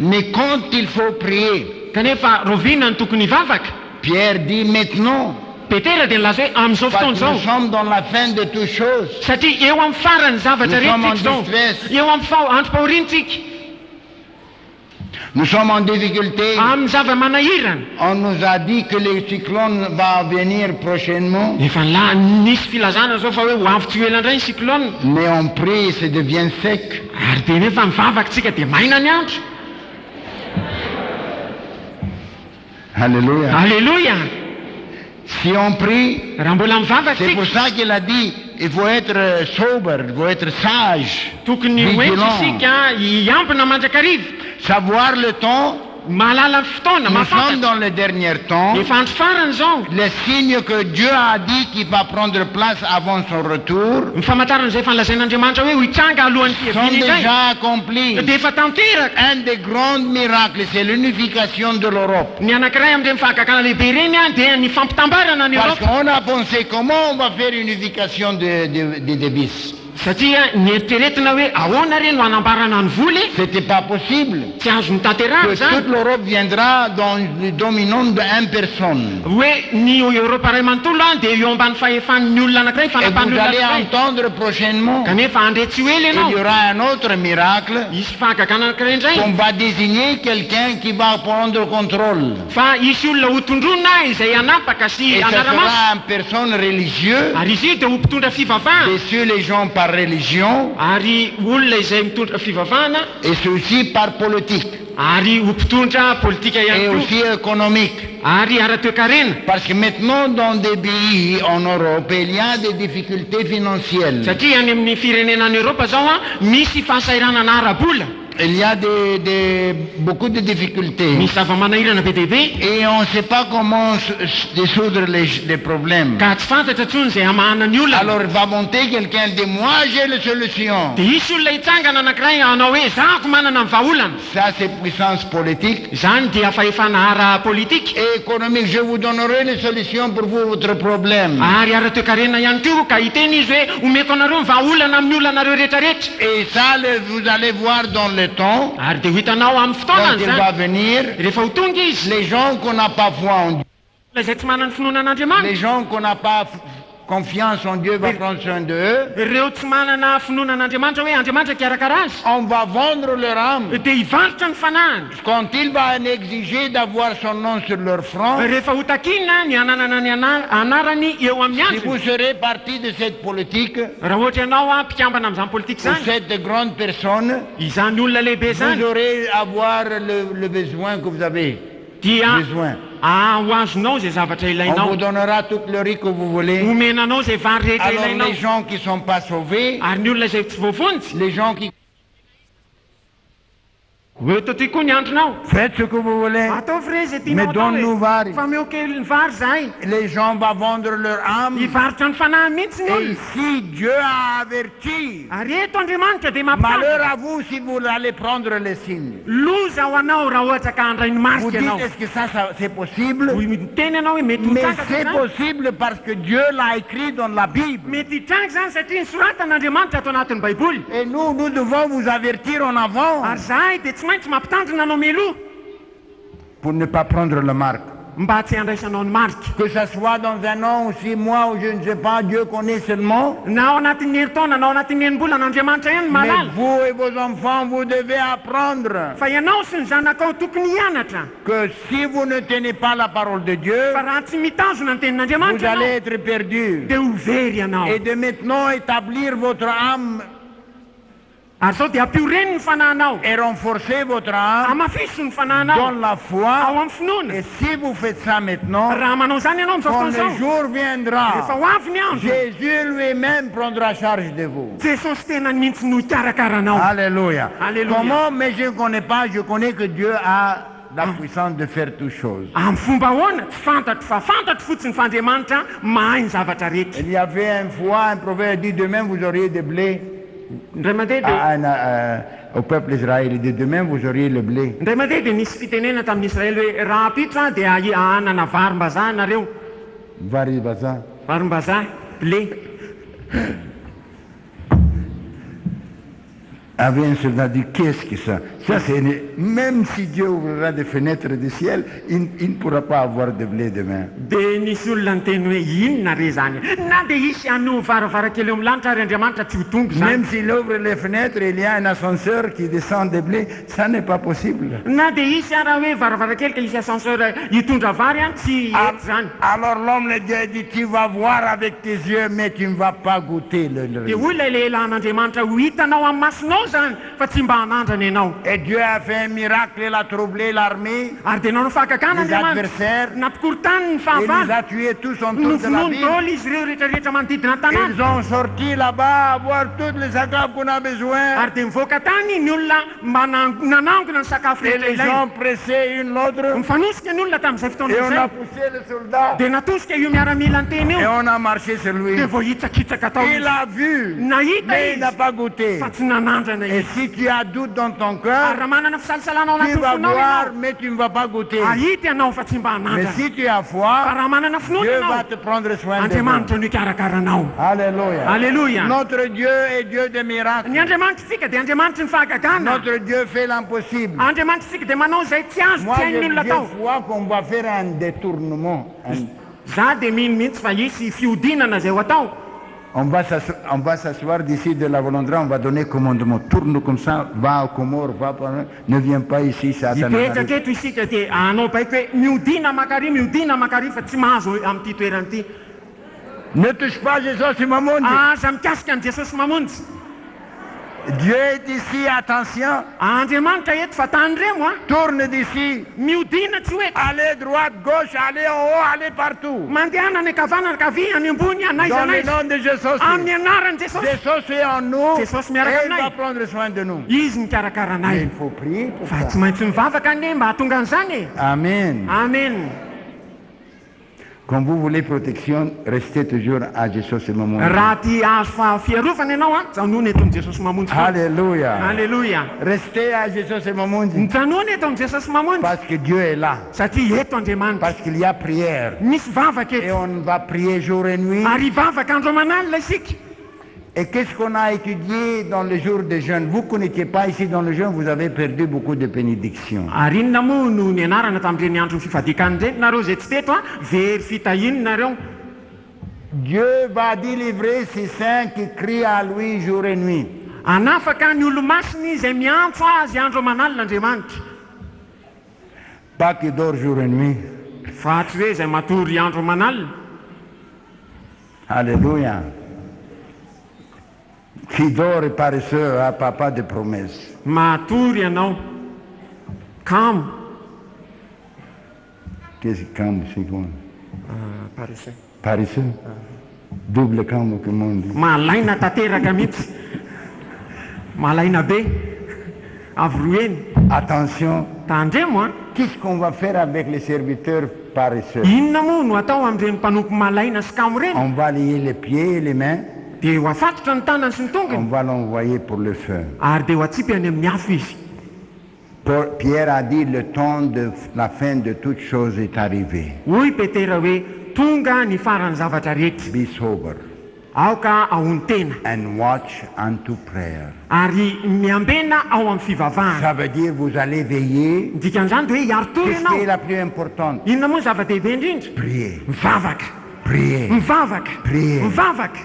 Mais quand il faut prier, Kanefa rovina ny tokony hivavaka. Pierre dit maintenant, Petera dia nilaza hoe amin'izao fotoana parce que nous izao. sommes dans la fin de toutes choses. Satria eo amin'ny farany zavatra Nous sommes en rehetra zao. distress. Eo amin'ny androm-pahorintsika. Nous sommes en difficulté. Amin'ny zava-manahirana. On nous a dit que le cyclone va venir prochainement. Efa nisy filazana zao fa hoe ho avy tsy ho ela indray ny cyclone. Mais on prie, ça devient sec. Ary dia nefa mivavaka tsika dia maina ny andro. Alléluia. Alléluia. Si on prie, Raha mbola mivavaka c'est pour tsika. ça qu'il a dit, il faut être sobre, il faut être sage, Tokony hoenty vigilant, isika hiampina mandrakariva. savoir le temps. Mahalala fotoana, Nous sommes mahafantatra. dans le dernier temps. Efa andro farany zao. Les signes que Dieu a dit qu'il va prendre place avant son retour Ny famantarana izay efa nolazain'Andriamanitra hoe ho hitranga alohan'ny sont fiaviany indray. déjà accomplis. Dia efa tanteraka. Un des grands miracles, c'est l'unification de l'Europe. Ny anankiray amin'ireny fahagagana lehibe ireny dia ny fampitambarana ny Parce Europa. qu'on a pensé comment on va faire unification des devises. Satria nieritreretina hoe ahoana reny no hanambarana ny voly. C'était pas possible. Tsy azony tanteraka Que toute zany. l'Europe viendra dans le dominant d'une personne. Hoe ny Europa ray manontolo dia eo ambany fahefan'ny olona anankiray Et fanapahan'ny vous olona allez anankiray. entendre prochainement Kanefa andretsy ho ela qu'il y ianao. aura un autre miracle Isy fahagagana anankiray indray. qu'on va désigner quelqu'un qui va prendre contrôle. Fa isy olona ho tondrona izay anapaka sy Et ce anaramaso. sera une personne religieuse. Ary izy io dia ho mpitondra fivavahana. Déçus les gens par religion Ary olona izay mitondra fivavahana. et ceci par politique Ary ho mpitondra politika et ihany koa. aussi économique. Ary ara-toekarena. Parce que maintenant, dans des pays en Europe, il y a des difficultés financières. Satria any amin'ny firenenan'ny Europa zao misy fahasairanana ara-bola. Il y a beaucoup de difficultés. Misy zava-manahirana be dehibe. Et on ne sait pas comment dissoudre les problèmes. Ka tsy fantatra tsony izay hamahana ny olona. Alors il va monter quelqu'un et dire, moi j'ai la solution. Dia isy olona hitsangana anankiray hanao hoe zahako manana ny vahaolana. Ça c'est puissance politique Izany dia fahefana ara-politika. et économique. Je vous donnerai les solutions pour vous, votre problème. Ary ara-toekarena ihany koa ka hiteny izy hoe omeko anareo ny vahaolana amin'ny olonanareo rehetrarehetra. Et ça, vous allez voir dans le temps, Ary dia ho hitanao amin'ny quand fotoanany il zany. va venir, Rehefa ho tonga izy. les gens qu'on n'a pas foi en Dieu, Olona izay tsy manana finoana an'Andriamanitra. les gens qu'on n'a pas confiance en Dieu va prendre soin d'eux. Ireo tsy manana finoana an'Andriamanitra hoe Andriamanitra kiarakara azy. On va vendre leur âme. Dia hivarotra ny fanahany. Quand il va exiger d'avoir son nom sur leur front, Rehefa ho takiana ny ananana ny anarany eo amin'ny si vous androny. serez partie de cette politique, Raha ohatra ianao mpikambana amin'izany politika pour zany. cette grande personne, Izany olona lehibe vous zany. aurez avoir le besoin que vous avez. Dia Besoin. ho azonao zay zavatra On vous ilainao. donnera toute le riz que vous voulez. Omenanao zay vary rehetra Alors ilainao. les gens qui ne sont pas sauvés, Ary ny olona izay tsy voavonjy. les gens qui Oeto ty koa ny andronao. Faites ce que vous voulez. Atao fre zay Mais tianao donne-nous vary. fa meo kely ny vary zahay. Les gens vont vendre leur âme. Hivarotra ny fanahy mihitsy ny Et olona. ici, Dieu a averti. Ary eto Andriamanitra dia Malheur mampitandrina. à vous si vous allez prendre les signes. Loza ho anao raha ohatra ka handray ny Vous marika dites, anao. est-ce que ça c'est possible? Miteny ianao hoe mety Mais hitraka c'est zany. possible parce que Dieu l'a écrit dans la Bible. Mety hitraka zany satria nisoratan'Andriamanitra ato anatin'ny Baiboly. Et nous devons vous avertir en avant Ary zahay dia tsy maintsy mampitandrina anao mialoha pour ne pas prendre le marque. mba tsy handraisanao ny marika. Que ça soit dans 1 an ou 6 mois ou je ne sais pas, Dieu connaît seulement. Na ao anatin'ny herintaona na ao anatin'ny enim-bolana Andriamanitra ihany Mais malala. vous et vos enfants, vous devez apprendre Fa ianao sy ny zanakao tokony hianatra. que si vous ne tenez pas la parole de Dieu, Fa raha tsy mitazona ny vous tenin'Andriamanitra allez ianao être perdus. dia ho very ianao. Et de maintenant établir votre âme Ary zao dia ampioreniny ny fanahinao. et renforcer votre âme Amafiso ny dans fanahinao la ao foi. amin'ny finoana. Et si vous faites ça maintenant, Raha manao zany ianao quand amin'izao le fotoana izao jour rehefa viendra, ho avy ny andro Jésus lui-même prendra charge de vous. Jesosy tena mihitsy no hikarakara-nao. Alléluia. Alléluia. Comment? Mais je ne connais pas, je connais que Dieu a la puissance de faire toutes choses. Amin'ny fomba ahoana tsy fantatro fa fantatro fotsiny fa Andriamanitra mahay ny zavatra rehetra. Il y avait une fois un proverbe dit demain vous auriez des blés Indray mandeha dia au peuple Israël. Il dit demain vous auriez le blé. indray mandeha dia nisy fitenena tamin'ny Israely hoe raha apitra dia ahanana varim-bazaha nareo. Varibaza. Varim-bazaha blé. Avait un soldat dit qu'est-ce que ça? Ça c'est même si Dieu ouvrira des fenêtres du ciel, il ne pourra pas avoir de blé demain. Dia nisy olona niteny hoe inona re zany na dia hisy ano varavarankely eo amin'ny lanitra ary Andriamanitra tsy ho tombo zany. Même s'il ouvre les fenêtres, il y a un ascenseur qui descend des blés, ça n'est pas possible. Na dia hisy raha hoe varavarankely ka hisy ascenseur hitondra vary any tsy eto zany. Alors l'homme de Dieu dit tu vas voir avec tes yeux mais tu ne vas pas goûter le Dia riz. hoy ilay lehilahin'Andriamanitra ho hitanao amin'ny masonao zany fa tsy mba hanandrana ianao. Et Dieu a fait un miracle, il a troublé l'armée, Ary dia nanao fahakakana les Andriamanitra adversaires, nampikorotany ny il les fahavalo a tués tous autour no de la vonoany ville. daholo izy ireo rehetrarehetra manodidina ny tanàna. Ils ont sorti là-bas à voir toutes les agapes qu'on a besoin. Ary dia mivoaka tany ny olona mba nanangona ny sakafo Et rehetra les ilaina. gens pressaient une l'autre. Mifanosika ny olona tamin'izay fotoana Et on a izay poussé le soldat. dia natosika io miaramila ny teny Et io on a marché sur lui. dia voahitsakitsaka tao Il izy. a vu, Nahita mais il n'a izy pas goûté. fa tsy nanandrana Et izy. si tu as doute dans ton Ary cœur, raha manana fisalisalana ao tu anatin'ny vas fonao voir, ianao mais tu ne vas pas goûter. ahita ianao fa tsy mba Mais hanandrana. si tu as Fa foi, raha manana finoana Dieu ianao va te prendre soin de Andriamanitra vous. no hikarakaranao. Alléluia. Alléluia. Notre Dieu est Dieu de miracles. Ny Andriamanitritsika dia Andriamanitra ny fahagagana. Notre Dieu fait l'impossible. Andriamanitritsika dia manao izay tsy azo Moi, tsy hain'ny olona j'ai tao. foi qu'on va faire un détournement. Za dia mino mihitsy fa hisy fiodinana zay ho atao. On va s'asseoir d'ici de la volonté, on va donner commandement. Tourne comme ça, va au Comore, va par là. Ne viens pas ici, Satan. Hipetraka eto isika dia anao baiky hoe miodina makary fa tsy mahazo amin'ity toerana ity. Ne touche pas Jésus, c'est ma monde. Aza mikasika an' Jesosy mamonjy. Dieu est ici, attention. Andriamanitra eto fa tandremo a. Tourne d'ici. Miodina tsy hoe Allez droite, gauche, allez en haut, allez partout. mandehana ny kavanana kavia any ambony anaiza Dans le anaiza. nom de Jésus. Amin'ny anaran'i Jesosy. Jésus est en nous Jésus et miaraka il va aminay. prendre soin de nous. Izy mikarakara Mais anay. il faut prier pour Fa tsy ça. maintsy mivavaka ane mba hahatonga an'izany e. Amen. Amen. Quand vous voulez protection, restez toujours à Jésus ce moment. Raha ty azo fiarovana ianao a janoana eto amin'ny Jesosy mamonjy. Alléluia. Alléluia. Restez à Jésus ce moment. Mijanoana eto amin'ny Jesosy mamonjy Parce que Dieu est là. satria eto Andriamanitra. Parce qu'il y a prière. Misy vavaka Et eto. on va prier jour et nuit. Ary vavaka andro aman'alina isika. Et qu'est-ce qu'on a étudié dans le jour des jeûnes? Vous ne n'étiez pas ici dans le jeûne, vous avez perdu beaucoup de bénédictions. Ary inona moa no nianarana tamin'ireny andro fifadikana ireny nareo zay tsy teto a very fitahinina nareo. Dieu va délivrer ses saints qui crient à lui jour et nuit. Anafaka ny olo-masiny izay miantso azy andro aman'alina Andriamanitra. Pas qui dort jour et nuit. Fa tsy hoe izay matory andro aman'alina. Alléluia. Qui dort et paresseux n'a pas de promesse. Matory ianao. Kamo. Qu'est-ce que camp, c'est quoi? Paresseux. Paresseux? Double camp, comme on dit. Malaina tanteraka mihitsy. Malaina be. Avy roeny. Attention, tandremo a qu'est-ce qu'on va faire avec les serviteurs paresseux? inona moa no atao amin'ireny mpanompo malaina sy kamo reny On va lier les pieds et les mains, dia ho afatotra ny tanany sy ny on tongony va l'envoyer pour le feu. ary dia ho atsipy any amin'ny afo izy. Pierre a dit le temps de la fin de toute chose est arrivé. hoy petera hoe tonga ny farany zavatra rehetra, Be sober aoka ahony tena and watch unto prayer. ary miambena ao amin'ny fivavahana. Ça veut dire vous allez veiller. dikan'izany dia hoe hiarotory Qu'est-ce qui est ianao. la plus importante? inona moa ny zava-dehibe indrindra? Prier, mivavaka prier, mivavaka Prier. mivavaka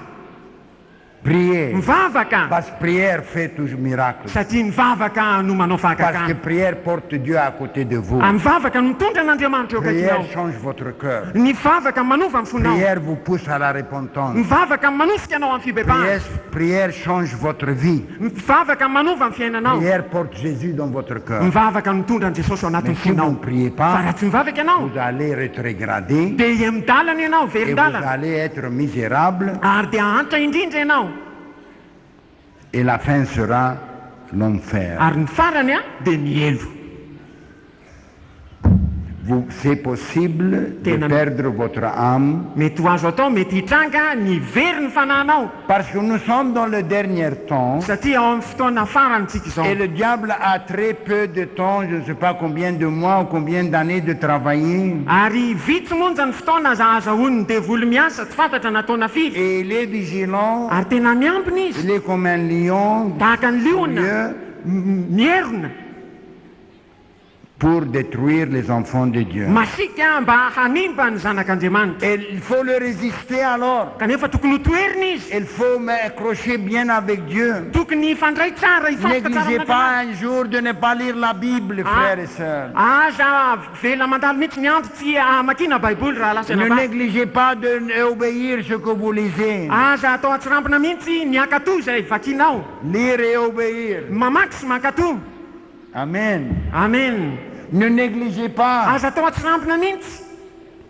prier. mivavaka Parce que prière fait toujours miracle. satria mivavaka no manao Parce que fahakakana. prière porte Dieu à côté de vous. mivavaka no mitondra an'andriamanitra eo Prière akaikinao. change votre cœur. ny vavaka manova ny fonao. Prière vous pousse à la repentance. mivavaka manosika anao amin'ny fibebahana. Prière change votre vie. mivavaka manova ny fiainanao. Prière porte Jésus dans votre cœur. mivavaka mitondra n Jesosy ao Mais anatin'ny si vous ne fonao. priez fa pas, raha tsy mivavaka ianao vous allez rétrograder dia midalana ianao et vous verin-dalana allez être misérable ary dia hantra indrindra ianao et la fin sera l'enfer. ary ny farany a dia mielo. C'est possible de Tena- perdre votre âme mety ho azo atao mety hitranga ny very ny fanahinao parce que nous sommes dans le dernier temps satria ao amin'ny fotoana farantsika izao et le diable a très peu de temps, je ne sais pas combien de mois ou combien d'années de travailler ary vitsy monja ny fotoana azahoany dia voly miasa tsy fantatra nataona firy et il est vigilant, ary tena miambina izy il est comme un lion tahaka ny liona furieux mierona pour détruire les enfants de Dieu. masika mba hanimba ny zanak'andriamanitra Et il faut le résister alors. kanefa tokony ho toerina izy Il faut m'accrocher bien avec Dieu. tokony hifandray tsara hifantoka tsara Négligez amin'Andriamanitra. pas un jour de ne pas lire la Bible, frères et sœurs. aza vela mandalo mihitsy ny andro tsy amakina baiboly raha lasa Ne nava négligez pas d'obéir ce que vous lisez. aza atao atsirambina mihitsy ny akatò izay vakinao Lire et obéir. mamaky sy makatò. Amen. amen. Ne négligez pas. aza atao atsirambina mihitsy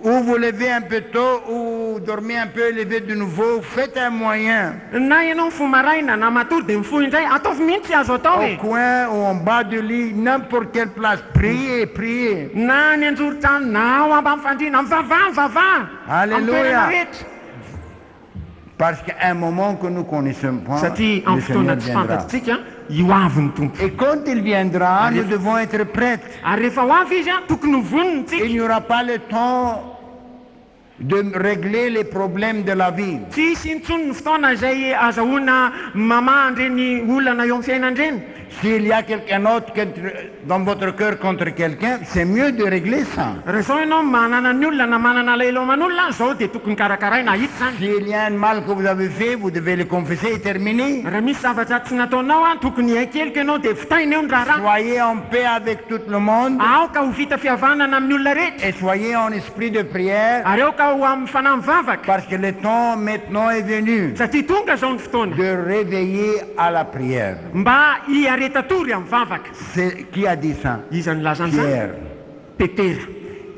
Ou vous levez un peu tôt, ou dormez un peu, levez de nouveau. Faites un moyen. na ianao mifoha maraina na matory dia mifoha indray ataovy mihitsy azo atao Au e coin ou en bas du lit, n'importe quelle place. Priez, priez. na ny anjoro-trano na ao amba mifandrina mivavaha mivavaha Alléluia. amin'ny toerana rehetra Parce qu'à un moment que nous ne connaissons pas, satria le amin'ny fotoana Seigneur tsy viendra. fantatritsika io avy ny tompo Et quand il viendra, nous devons être prêts. ary rehefa ho avy izy a tokony ho voniny Il tsika n'y aura pas le temps de régler les problèmes de la vie. tsy isy intsony ny fotoana izay azahoana mamandre ny olana eo amin'ny fiainandreny. S'il y a quelqu'un autre dans votre cœur contre quelqu'un, c'est mieux de régler ça. raha zao ianao manana ny olona na manana lahelo aman'olona zao dia tokony karakaraina hita zany. S'il y a un mal que vous avez fait, vous devez le confesser et terminer. raha misy zavatra tsy nataonao a tokony haikeliko ianao dia vitaina eo ny raharaha. Soyez en paix avec tout le monde aoka ho vita fihavanana amin'ny olona rehetra et soyez en esprit de prière ary aoka ho amin'ny fanahy mivavaka parce que le temps maintenant est venu satria tonga zao ny fotoana de réveiller à la prière. mba hiaretatory amin'ny vavaka. C'est qui a dit ça? iza ny lazan'izany Pierre. petera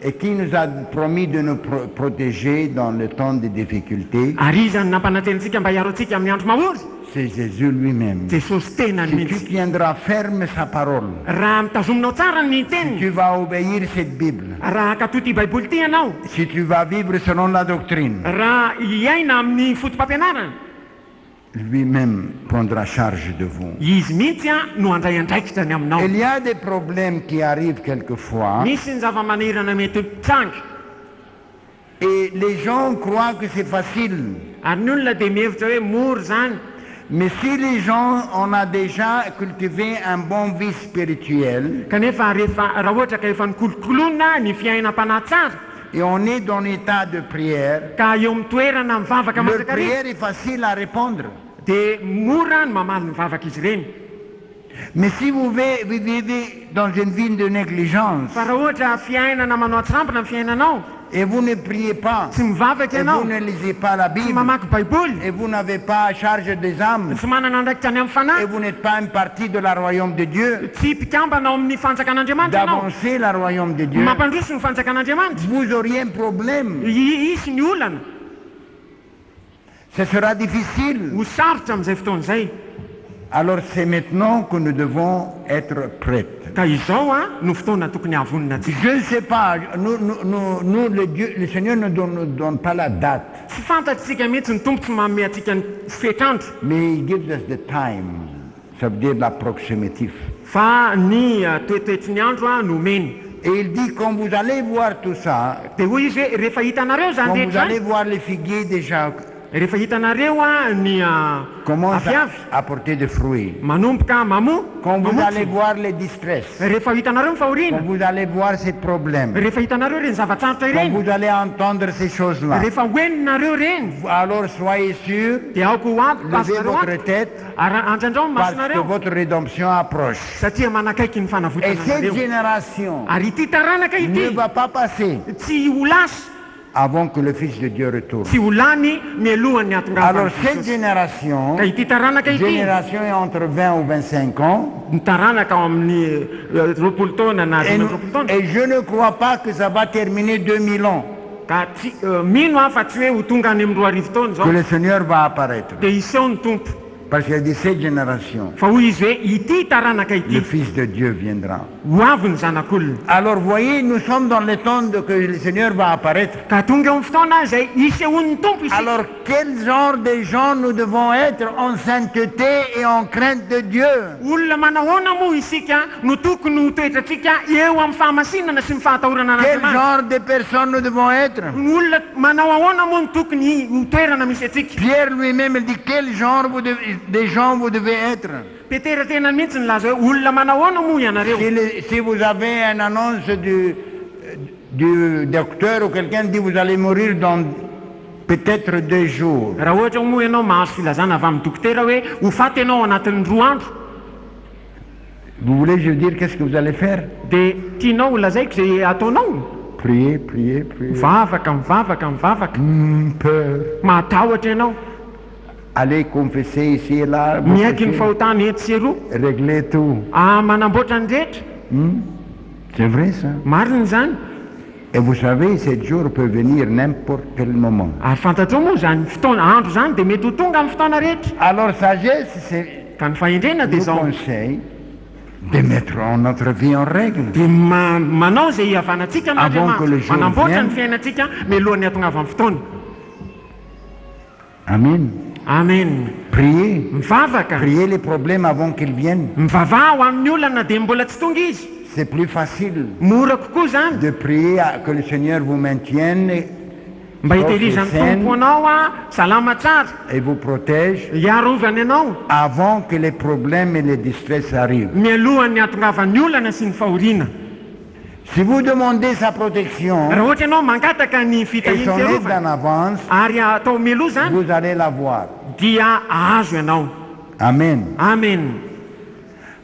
Et qui nous a promis de nous protéger dans le temps des difficultés? ary iza ny nampanantenitsika mba hiaro antsika amin'ny andro mahory C'est Jésus lui-même. jesosy tenany Si tu mihitsy. tiendras ferme sa parole, raha mitazominao tsara ny teniny tu vas obéir cette Bible. raha akatò ty baiboly ty ianao Si tu vas vivre selon la doctrine, raha hiaina amin'ny fotom-pampianarana lui-même prendra charge de vous. izy mihitsy a no andray andraikitrany aminao. Il y a des problèmes qui arrivent quelquefois misy ny zava-manirana mety tsanga et les gens croient que c'est facile. ary ny olona dia mihevitra hoe mora zany. Mais si les gens, on a déjà cultivé un bon vie spirituel kanefa rehefa raha ohatra ka efa nikolokolona ny fiainam-panahy tsara et on est dans l'état de prière, ka eo amin'ny toerana mivavaka leur matsaka reny prière est facile à répondre. dia mora ny mamaly mivavaka izy ireny. Mais si vous vivez dans une vie de négligence fa raha ohatra fiainana manao atsirambina amin'ny fiainanao et vous ne priez pas, tsy mivavaka et ianao vous ne lisez pas la tsy Bible, mamaky baiboly et vous n'avez pas charge des âmes, tsy manana andraikitra any amin'ny et fanahy vous n'êtes pas une partie de la royaume de Dieu, tsy mpikambana ao amin'ny fanjakan'andriamanitra ianao d'avancer la royaume de Dieu, mampandroso ny fanjakan'andriamanitra vous auriez un problème. isy ny olana Ce sera difficile. ho sarotra amin'izay fotoana izay. Alors c'est maintenant que nous devons être prêts. ka izao no fotoana tokony havonina atsika. Je ne sais pas, nous le Seigneur ne donne pas la date, Tsy fantatsika mihitsy ny tompo tsy manome atsika ny fetrandro, mais il gives us the time, ça veut dire l'approximatif. fa ny toetoetry ny andro nomeny. Et il dit, quand vous allez voir tout ça, Dia hoy izy hoe rehefa hitanareo quand zany vous rehetra allez zany, voir les figuiers déjà rehefa hitanareo ny commencent afiavy à apporter des fruits, manomboka quand vous mamotsy, allez voir les distress, rehefa hitanareo ny fahoriana, quand vous allez voir ces problèmes, rehefa hitanareo reny zavatsarotra quand ireny, vous allez entendre ces choses-là, rehefa hoeninareo reny, alors soyez sûrs, dia aoko ho ato levez pasonareo votre ato tête, ary antrandrao ny parce que masonareo votre rédemption approche. satria manakaiky ny Et fanavotana cette anareo. génération Ary ity taranaka ne ity va pas passer tsy ho lasa, avant que le Fils de Dieu retourne. tsy ho lany mialohan'ny Alors atongavany cette Jesosy. génération, Ka ity taranaka ity, génération est entre 20 ou 25 ans, ny taranaka ao amin'ny roapolo taona na et, 20 taona, et je ne crois pas que ça va terminer 2000 ans, ka tsy mino aho fa tsy hoe ho tonga any amin'ny 2000 taona que zao le Seigneur va apparaître. dia iseho ny tompo. Parce qu'il a dit cette génération, Fa hoy izy hoe ity taranaka le ity Fils de Dieu viendra. ho avy ny zanak'olona. Alors voyez, nous sommes dans le temps que le Seigneur va apparaître. Ka tonga eo amin'ny fotoana izay isehon'ny tompo isika. Alors quel genre de gens nous devons être en sainteté et en crainte de Dieu? Olona manahoana moa isika no tokony ho toetratsika eo amin'ny fahamasinana sy ny fahatahorana Quel an'Andriamanitra. genre de personnes nous devons être? Ny olona manao ahoana moa no tokony ho toerana misy atsika. Pierre lui-même il dit quel genre de gens vous devez être. Petera tena mihitsy ny laza hoe olona manao ahoana moa ianareo. Si vous avez une annonce du docteur ou quelqu'un dit vous allez mourir dans peut-être 2 jours, Raha ohatra moa ianao mahazo filazana avy amin'ny dokotera hoe ho faty ianao anatin'ny 2 andro, vous voulez je veux dire qu'est-ce que vous allez faire? dia tianao ho lazaiko izay ataonao. Prier, prier, prier. Mivavaka. Peur. Matahotra ianao. Allez confesser ici et là, Miaiky ny fahotany eto sy eroa. régler tout. Manamboatra ny rehetra. C'est vrai ça. Marina zany. Et vous savez, 7 jours peut venir n'importe quel moment. Ary fantatrao moa zany fotoana andro zany dia mety ho tonga amin'ny fotoana rehetra. Alors sagesse, c'est Ka ny fahendrena dia nous zao conseille de mettre notre vie en règle. dia manao izay hihavanantsika Avant que le jour manamboatra vienne. ny fiainantsika mialohan'ny atongava amin'ny fotoana. Amen. Amen. Priez. Mivavaka. Priez les problèmes avant qu'ils viennent. Mivavaha ho amin'ny olana dia mbola tsy tonga izy. C'est plus facile Mora kokoa zany de prier que le Seigneur vous maintienne mba hitehirizan'ny tompo anao salama tsara, et vous protège hiarovany anao avant que les problèmes et les distress arrivent. mialohan'ny atongavan'ny olana sy ny fahoriana. Si vous demandez sa protection Raha ohatra ianao mangataka ny et fitahiany son aide en fiarovana avance, ary atao mialoha zany vous allez l'avoir. dia ahazo ianao. Amen. Amen.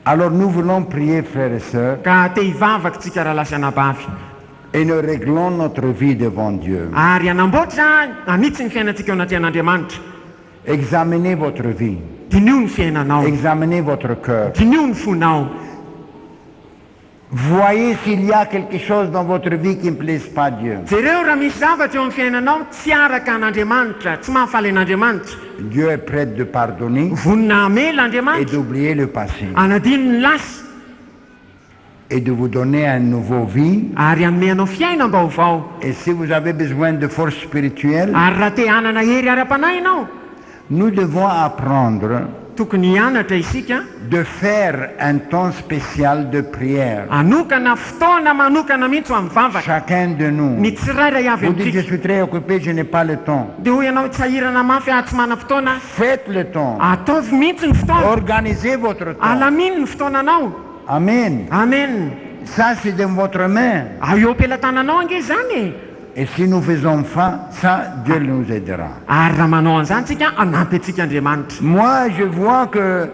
Alors nous voulons prier, frères et sœurs, Ka te hivavaka tsika raha lasa anabavy et nous réglons notre vie devant Dieu. ary anamboatra anitsy ny fiainantsika eo anaty an'Andriamanitra. Examinez votre vie, Dinio ny fiainanao, examinez votre cœur. dinio ny fonao. Voyez s'il y a quelque chose dans votre vie qui ne plaise pas à Dieu. Jereo raha misy zavatra eo amin'ny fiainanao tsy araka an'Andriamanitra, tsy mahafaly an'Andriamanitra. Dieu est prêt de pardonner Vonina amela et Andriamanitra, d'oublier le passé anadino ny lasa et de vous donner une nouvelle vie. ary anomeanao fiainam-baovao. Et si vous avez besoin de force spirituelle, Ary raha te hanana hery ara-panahy ianao, nous devons apprendre tokony hianatra isika de faire un temps spécial de prière. anokana fotoana manokana mihitsy ho amin'ny vavaka. Chacun de nous. Ny tsirairay avy Vous dites, je amintsika suis très occupé, je n'ai pas le temps. dia hoy ianao tsy sahirana mafy tsy mana fotoana. Faites le temps. Ataovy mihitsy ny fotoana, Organisez votre temps. alaminy ny fotoananao. Amen. Amen. Ça, c'est dans votre main. Eo am-pelantananao ange zany. Et si nous faisons ça, Dieu nous aidera. Ary raha manao an'izany tsika anampy antsika Andriamanitra. Moi, je vois que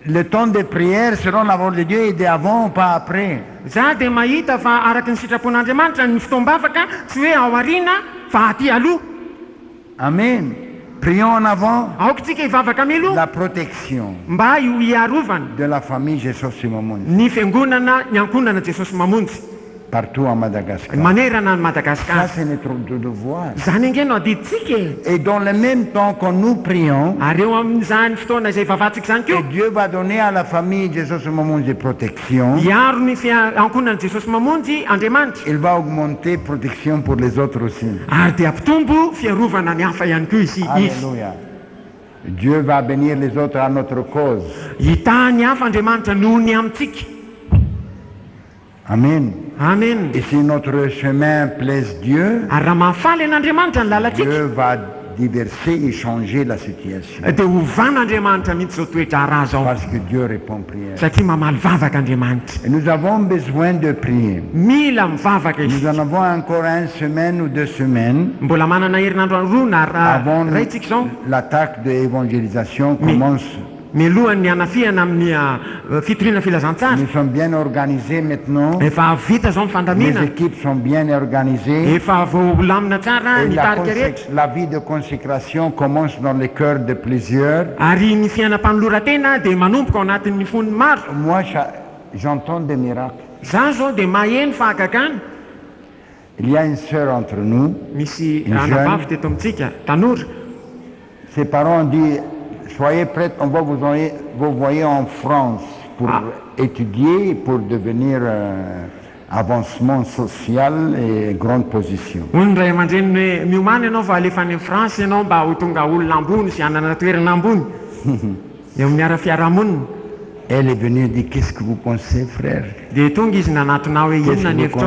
le temps de prière selon la volonté de Dieu est d'avant, pas après. Za dia mahita fa araky ny sitrapon'Andriamanitra ny fotoam-bavaka tsy hoe ao aoriana fa aty aloha. Amen. Prions en avant Aoka tsika hivavaka mialoha la protection mba hiarovana de la famille Jesús Simomun. ny fiangonana ny ankonana Jesosy mamonjy. partout en Madagascar. manerana ny Ça, Madagasikara. c'est notre devoir. Zany angeno adiditsika e. Et dans le même temps que nous prions, Ary eo amin'izany fotoana izay vavatsika izany et koa, Dieu va donner à la famille Jésus ce moment de protection, hiaro ny fiankonan'i Jesosy mamonjy Andriamanitra. il va augmenter protection pour les autres aussi. Ary dia ampitombo fiarovana ny hafa ihany koa izy. Alléluia. Dieu va bénir les autres à notre cause. Hita ny hafa Andriamanitra noho ny amintsika. Amen. Amen. Et si notre chemin plaise Dieu, Ary raha mahafaly an'Andriamanitra ny lalantsika, Dieu va diverser et changer la situation. dia ovan'Andriamanitra mihitsy zao toetra raha zao. Parce que Dieu répond prière. Satria mamaly vavaka Andriamanitra. Et nous avons besoin de prier. Mila mivavaka Nous izy. en avons encore une semaine ou 2 semaines Mbola manana herinandro roa na avant raitsika zao. l'attaque de l'évangélisation commence. Milohan'ny hanafiana amin'ny fitoriana filazantsara. Nous sommes bien organisés maintenant. Efa vita zao ny Les fandamina. équipes sont bien organisées. Efa volamina tsara Et ny tarika rehetra. la vie de consécration commence dans le cœur de plusieurs. Ary ny fiainam-panolora-tena dia manomboka ao anatin'ny foniny maro. Moi, j'entends des miracles. Za zao dia maheno fahagagana. Il y a une sœur entre nous. Misy Jeune. anavavy teto amintsika, tanora. Ses parents disent, soyez prêts, on va vous envoyer en France pour étudier, pour devenir avancement social et grande position. Hoy ny ray aman-dreny hoe miomana ianao fa alefa any amin'ny France ianao mba ho tonga olona ambony sy hanana toerana ambony. Eo amin'ny ara-fiarahamonina. Elle est venue et dit, qu'est-ce que vous pensez, frère? Dia tonga izy nanatona hoe inona ny hevitra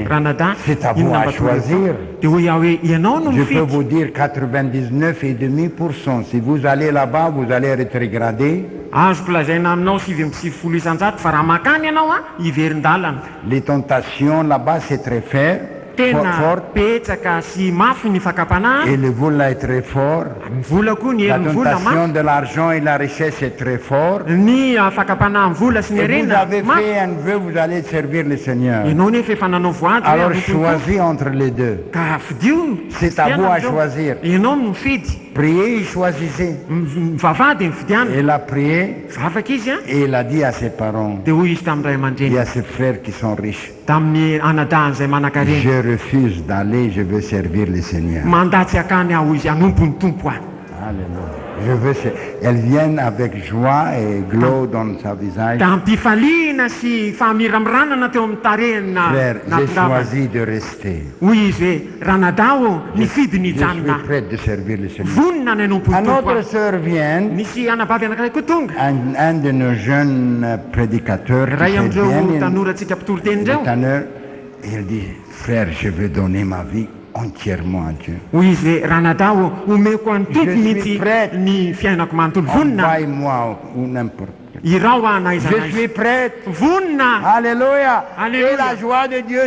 Ranada, C'est à vous inona à mba tonga choisir. dia hoy aho hoe ianao no Je peux mifidy. vous dire 99,5%. Si vous allez là-bas, vous allez rétrograder. Azoko lazaina aminao 7,50 isanjato fa raha makany ianao hiverin-dalana. Les tentations là-bas, c'est très Tena fort. betsaka sy mafy ny fakapanahy. Et le vol là est très fort. Ny vola koa ny La herin'ny vola tentation mafy. de l'argent et la richesse est très fort. Ny fakapanahy ny vola sy ny Et vous herena avez mafy. fait un vœu, vous allez servir le Seigneur. Ianao nefa efa nanao voady hoe Alors hanompo ny choisis entre les deux. ka fidio. C'est à vous à choisir. Ianao no mifidy. Priez et choisissez. Mivavady ny fidiana. Elle a prié Vavaka izy et elle a dit à ses parents, dia hoy izy tamin'ny ray il y aman-dreny a ses frères qui sont riches. tamin'ny anadahany izay manan-karena. Je refuse d'aller, je veux servir le Seigneur. Mandatsy akany aho izy hanompo ny tompo ahy. Alléluia. Elles viennent avec joie et glow dans sa visage. Da ampifaliana sy fahamiramirana teo amin'ny tarehiny Frère, j'ai natondavana. choisi de rester. Hoy izy hoe ranadao nifidy ny Je suis hijanona. prêt de servir le Seigneur. Vonina ny hanompo ny Un tompo autre ahy. sœur vient, Misy anabavy anankiray koa tonga. un de nos jeunes prédicateurs, qui Ray fait amin'ireo bien, tanorantsika mpitoro-teny le ireo. tanneur, il dit, frère, je veux donner ma vie entièrement à Dieu. Hoy izy hoe ranadao omeko any tompo Je suis mihitsy prêt. ny fiainako manontolo. Vonina Envoie-moi ou n'importe. irao ahy na iza Je na iza. suis prête. Vonina Alléluia. Alléluia. Et la joie de Dieu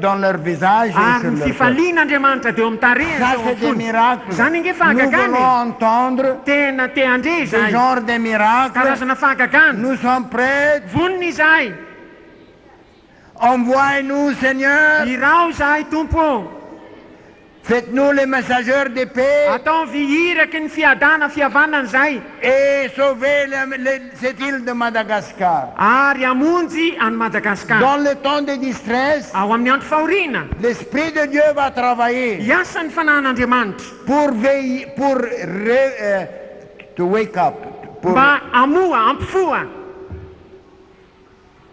dans leur visage et ary sur ny leur cœur. fifalian'Andriamanitra dia eo amin'ny tarehiny Ça, teo c'est amin'ny des fony. miracles. Zany nge Nous fahagagany. voulons entendre Tena te andre ce zahay. genre de miracles. Karazana fahagagana. Nous sommes prêts. Vonina izahay. Envoie-nous, Seigneur. Irao zahay tompo. Faites-nous les messagers de paix Atao vihiraky ny fiadana fihavanana zay. et sauvez cette île de Madagascar. Ary amonjy any Madagasikara. Dans le temps de distress, Ao amin'ny andro fahoriana. l'Esprit de Dieu va travailler Hiasa ny fanahin'Andriamanitra. pour veiller, to wake up, pour Mba amoa, ampifoa.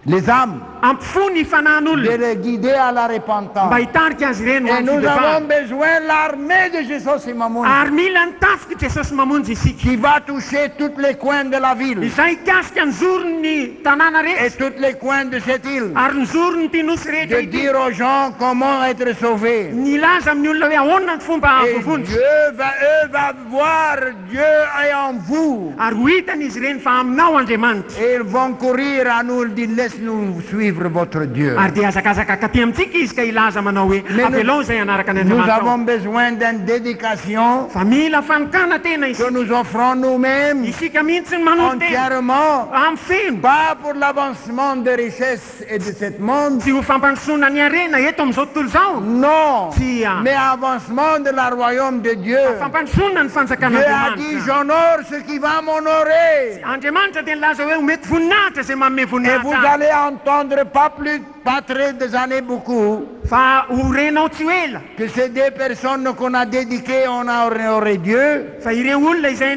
les âmes, Ampifo ny de fanahin'olona. les guider à la repentance. Mba hitarika azy ireny ho Et amin'ny nous fivavahana. avons besoin de l'armée de Jésus et Mamoun Ary mila nitafiky Jesosy mamonjy isika. qui va toucher tous les coins de la ville Izay hikasika ny zorony tanàna et rehetra. tous les coins de cette île. Ary ny zorony ty nosy rehetra De ity. dire aux gens comment être sauvés. Nilaza amin'ny olona hoe ahoana ny fomba Et vovonjy. eux va voir Dieu est en vous. Ary ho hitan'izy ireny fa aminao Andriamanitra. Et ils vont courir à nous, dire laisse-nous suivre votre Dieu. Ary dia azakazaka katy amintsika izy ka ilaza manao hoe Mais avelao izay anaraka ny Nous Andriamanitra. avons besoin d'une dédication Fa mila fanokana tena que isika. nous offrons nous-mêmes Isika mihitsy ny manao tena. entièrement, Amin'ny feno. pas pour l'avancement des richesses et de ce monde, Tsy ho fampandrosoana ny arena eto amin'izao tontolo izao. non, Tia. mais avancement de la royaume de Dieu. Fampandrosoana ny Dieu a dit, fanjakan'Andriamanitra. j'honore ce qui va m'honorer. Andriamanitra dia nilaza hoe mety voninahitra izay manome Et vous voninahitra. allez entendre pas très des années beaucoup, fa ho renao tsy ho ela que ces deux personnes qu'on a dédiées on aurait Dieu, fa ireo olona izay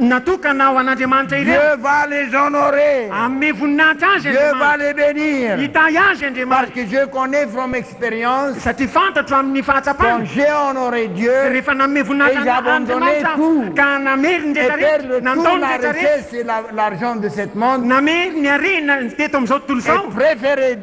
natokana ho an'andriamanitra ireo Dieu va les honorer, amme voninahitra azy Dieu va andriamanitra les bénir. hitay azy Parce andriamanitra que je connais from expérience, satria fantatro amin'ny quand fahatsapana j'ai honoré Dieu, rehefa name Et voninahitra j'ai abandonné andriamanitra tout. ka namery ny et perdre rehetrarehetra toute nataony la rehetrarehetra richesse et l'argent de ce monde, namery ny arena teto amin'izao tontolo zao et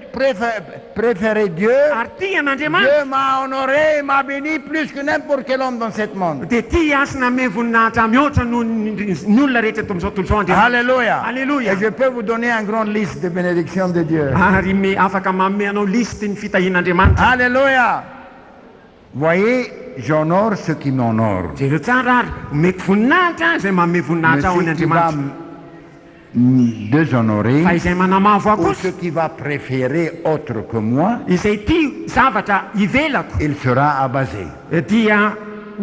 préférer Dieu, ary tia an'andriamanitra Dieu m'a honoré et m'a béni plus que n'importe quel homme dans ce monde. dia tia asy name voninahitra mihoatra no ny olona rehetra eto amin'izao tontolo zao andriamanitra Alléluia. Alléluia. Et je peux vous donner une grande liste de bénédictions de Dieu. ary afaka manome anao listy ny fitahian'andriamanitra Alléluia. Voyez, j'honore ceux qui m'honorent. jereo tsara ary omeko voninahitra izay manome Mais voninahitra ao ceux qui va an'andriamanitra déshonorer, fa izay manamavo ou akosa ceux qui va préférer autre que moi, izay tia zavatra ivelako il sera abasé. dia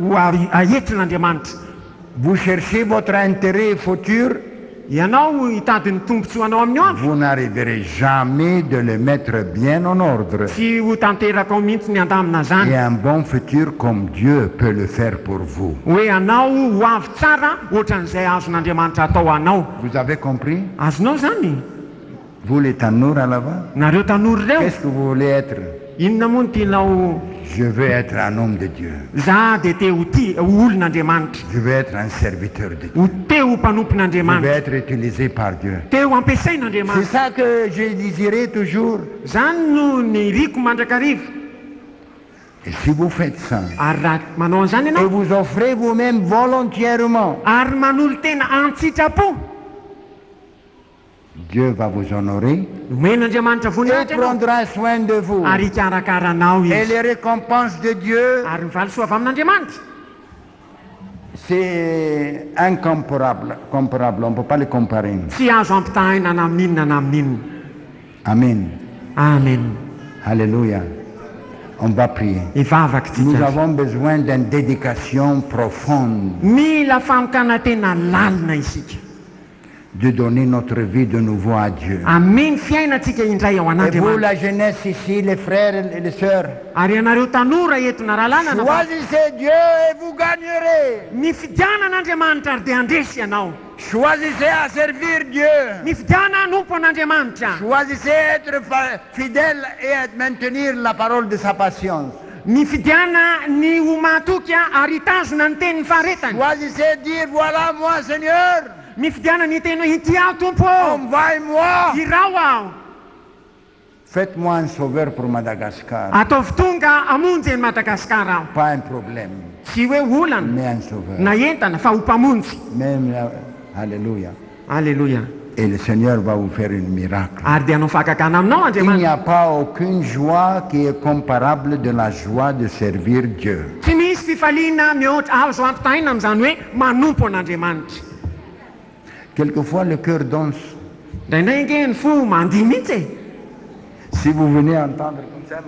ho ahetrin'andriamanitra Vous cherchez votre intérêt futur, ianao hitady ny tombontsoanao amin'ny andro vous n'arriverez jamais de le mettre bien en ordre. tsy ho tanteraka ao mihitsy ny andamina Et zany un bon futur comme Dieu peut le faire pour vous. hoe anao ho avy tsara ohatran'izay azon'andriamanitra atao anao Vous avez compris? azonao zany Vous les tanours à l'avant, nareo tanory reo qu'est-ce que vous voulez être? inona moa ny tianao Je veux être un homme de Dieu. za dia te ho ty ho olon'andriamanitra Je veux être un serviteur de Dieu. ho te ho Je veux mpanompon'andriamanitra être utilisé par Dieu. te ho C'est ampiasain'andriamanitra ça que je désirais toujours. zany no ny riko mandrakariva Et si vous faites ça, ary raha manao an'izany et ianao vous offrez vous-même volontairement, ary manolo tena antsitrapo Dieu va vous honorer omen'andriamanitra et voninahitra ianao prendra soin de vous. ary hikarakaranao Et izy les récompenses de Dieu, ary mivalysoa avy amin'andriamanitra c'est incomparable. On ne peut pas les comparer. tsy azo ampitahina na amin'inona na amin'inona Amen. amen Alléluia. On va prier. ivavaka Nous tsika avons besoin d'une dédication profonde, mila famokana tena lalina isika de donner notre vie de nouveau à Dieu. ameny fiainatsika indray ao Et vous, an'andriamanitra la jeunesse ici, les frères et les sœurs, ary ianareo tanora etona rahalanana fa choisissez Dieu et vous gagnerez. mifidiana an'andriamanitra ary dia andresy ianao Choisissez à servir Dieu. mifidiana hanompo an'andriamanitra Choisissez être fidèle et à maintenir la parole de sa patience. mifidiana ny ho matoky ary hitazona ny tenyny faharetany Choisissez dire, voilà moi Seigneur, mifidiana ny tena ity aho tompo envoie-moi. irao aho Faites-moi un sauveur pour Madagascar. ataovy tonga amonjy ny madagasikara aho Pas un problème, tsy hoe olana mais un sauveur. na entana fa ho mpamonjy Même, alléluia. alleluia Et le Seigneur va vous faire un miracle. ary dia anao fakakana aminao Il n'y andriamanitra a pas aucune joie qui est comparable de la joie de servir Dieu. tsy misy fifaliana mihoatra azo ampitahina amin'izany hoe manompo an'andriamanitra Quelquefois, le cœur danse. indraindray ange ny fo mandihy mihitsy e Si vous venez entendre comme ça,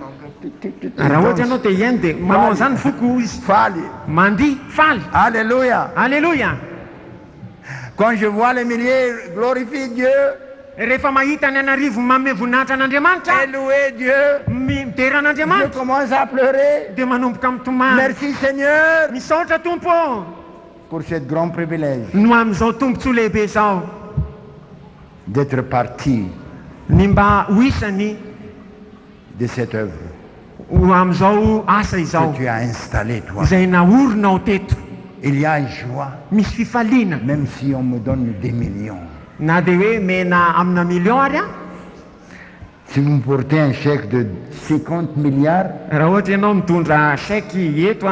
raha ohatra ianao dia iainy dia manao an'izany foko izy Fali. mandihy faly Alléluia. alleluia Quand je vois les milliers glorifier Dieu rehefa mahita ny anarivo manome voninahitra an'andriamanitra et louer Dieu, midera je an'andriamanitra commence à pleurer. dia manomboka mitomany Merci Seigneur misaotra tompo pour ce grand privilège no amin'izao tombontsoa lehibe zao d'être parti ny mba ho isany de cette œuvre ho amin'izao asa izao que tu as installée toi. izay naorinao teto Il y a une joie, misy fifaliana même si on me donne des millions. na dia hoe mena amina million ary a Si vous me portez un chèque de 50 milliards, raha ohatra ianao mitondra chèque eto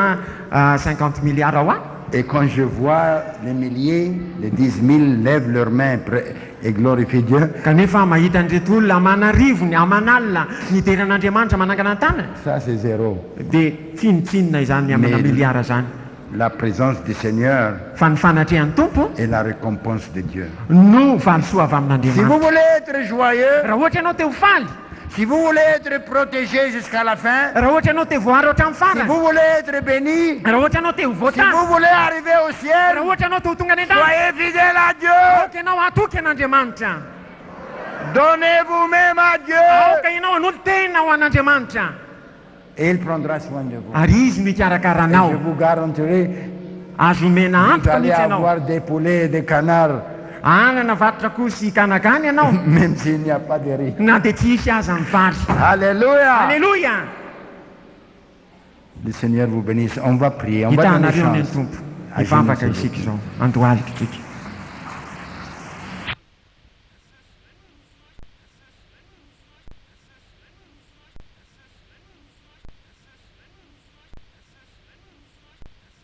50 milliards ao a et quand je vois les milliers, les 10 000 lèvent leurs mains et glorifient Dieu, kanefa mahita an'ireto olona amanarivony amanalina nideran'andriamanitra manangana ny tanana ça c'est zéro. dia tsinitsinina izany amina milliard zany La présence du Seigneur fa ny fanatrehan'ny tompo est la récompense de Dieu. no valisoa avy Si vous amin'andriamanitra voulez être joyeux, raha ohatra ianao te ho faly si vous voulez être protégé jusqu'à la fin, raha ohatra ianao te voary hatramin'ny si farany vous voulez être béni, raha ohatra ianao te ho si voatany vous voulez arriver au raha ciel, ohatra ianao te ho tonga any an-tany soyez fidèle à Dieu. oka ianao atoky an'andriamanitra Donnez vous-même à Dieu. aoka ianao an'olo tena ho an'andriamanitra Et il prendra soin de vous. ary izy Et mikarakaranao je vous garantirai, azo omena vous antoka allez mihitsy ianao avoir des poulets et des canards, anana varotra koa sy kanakany ianao même s'il n'y a pas de riz. na dia tsisy aza ny vary Alléluia. alleloia Le Seigneur vous bénisse. On va prier. On va donner hitanareo ny chance. tompo à efa afaka Jésus. isika izao andohalika tsika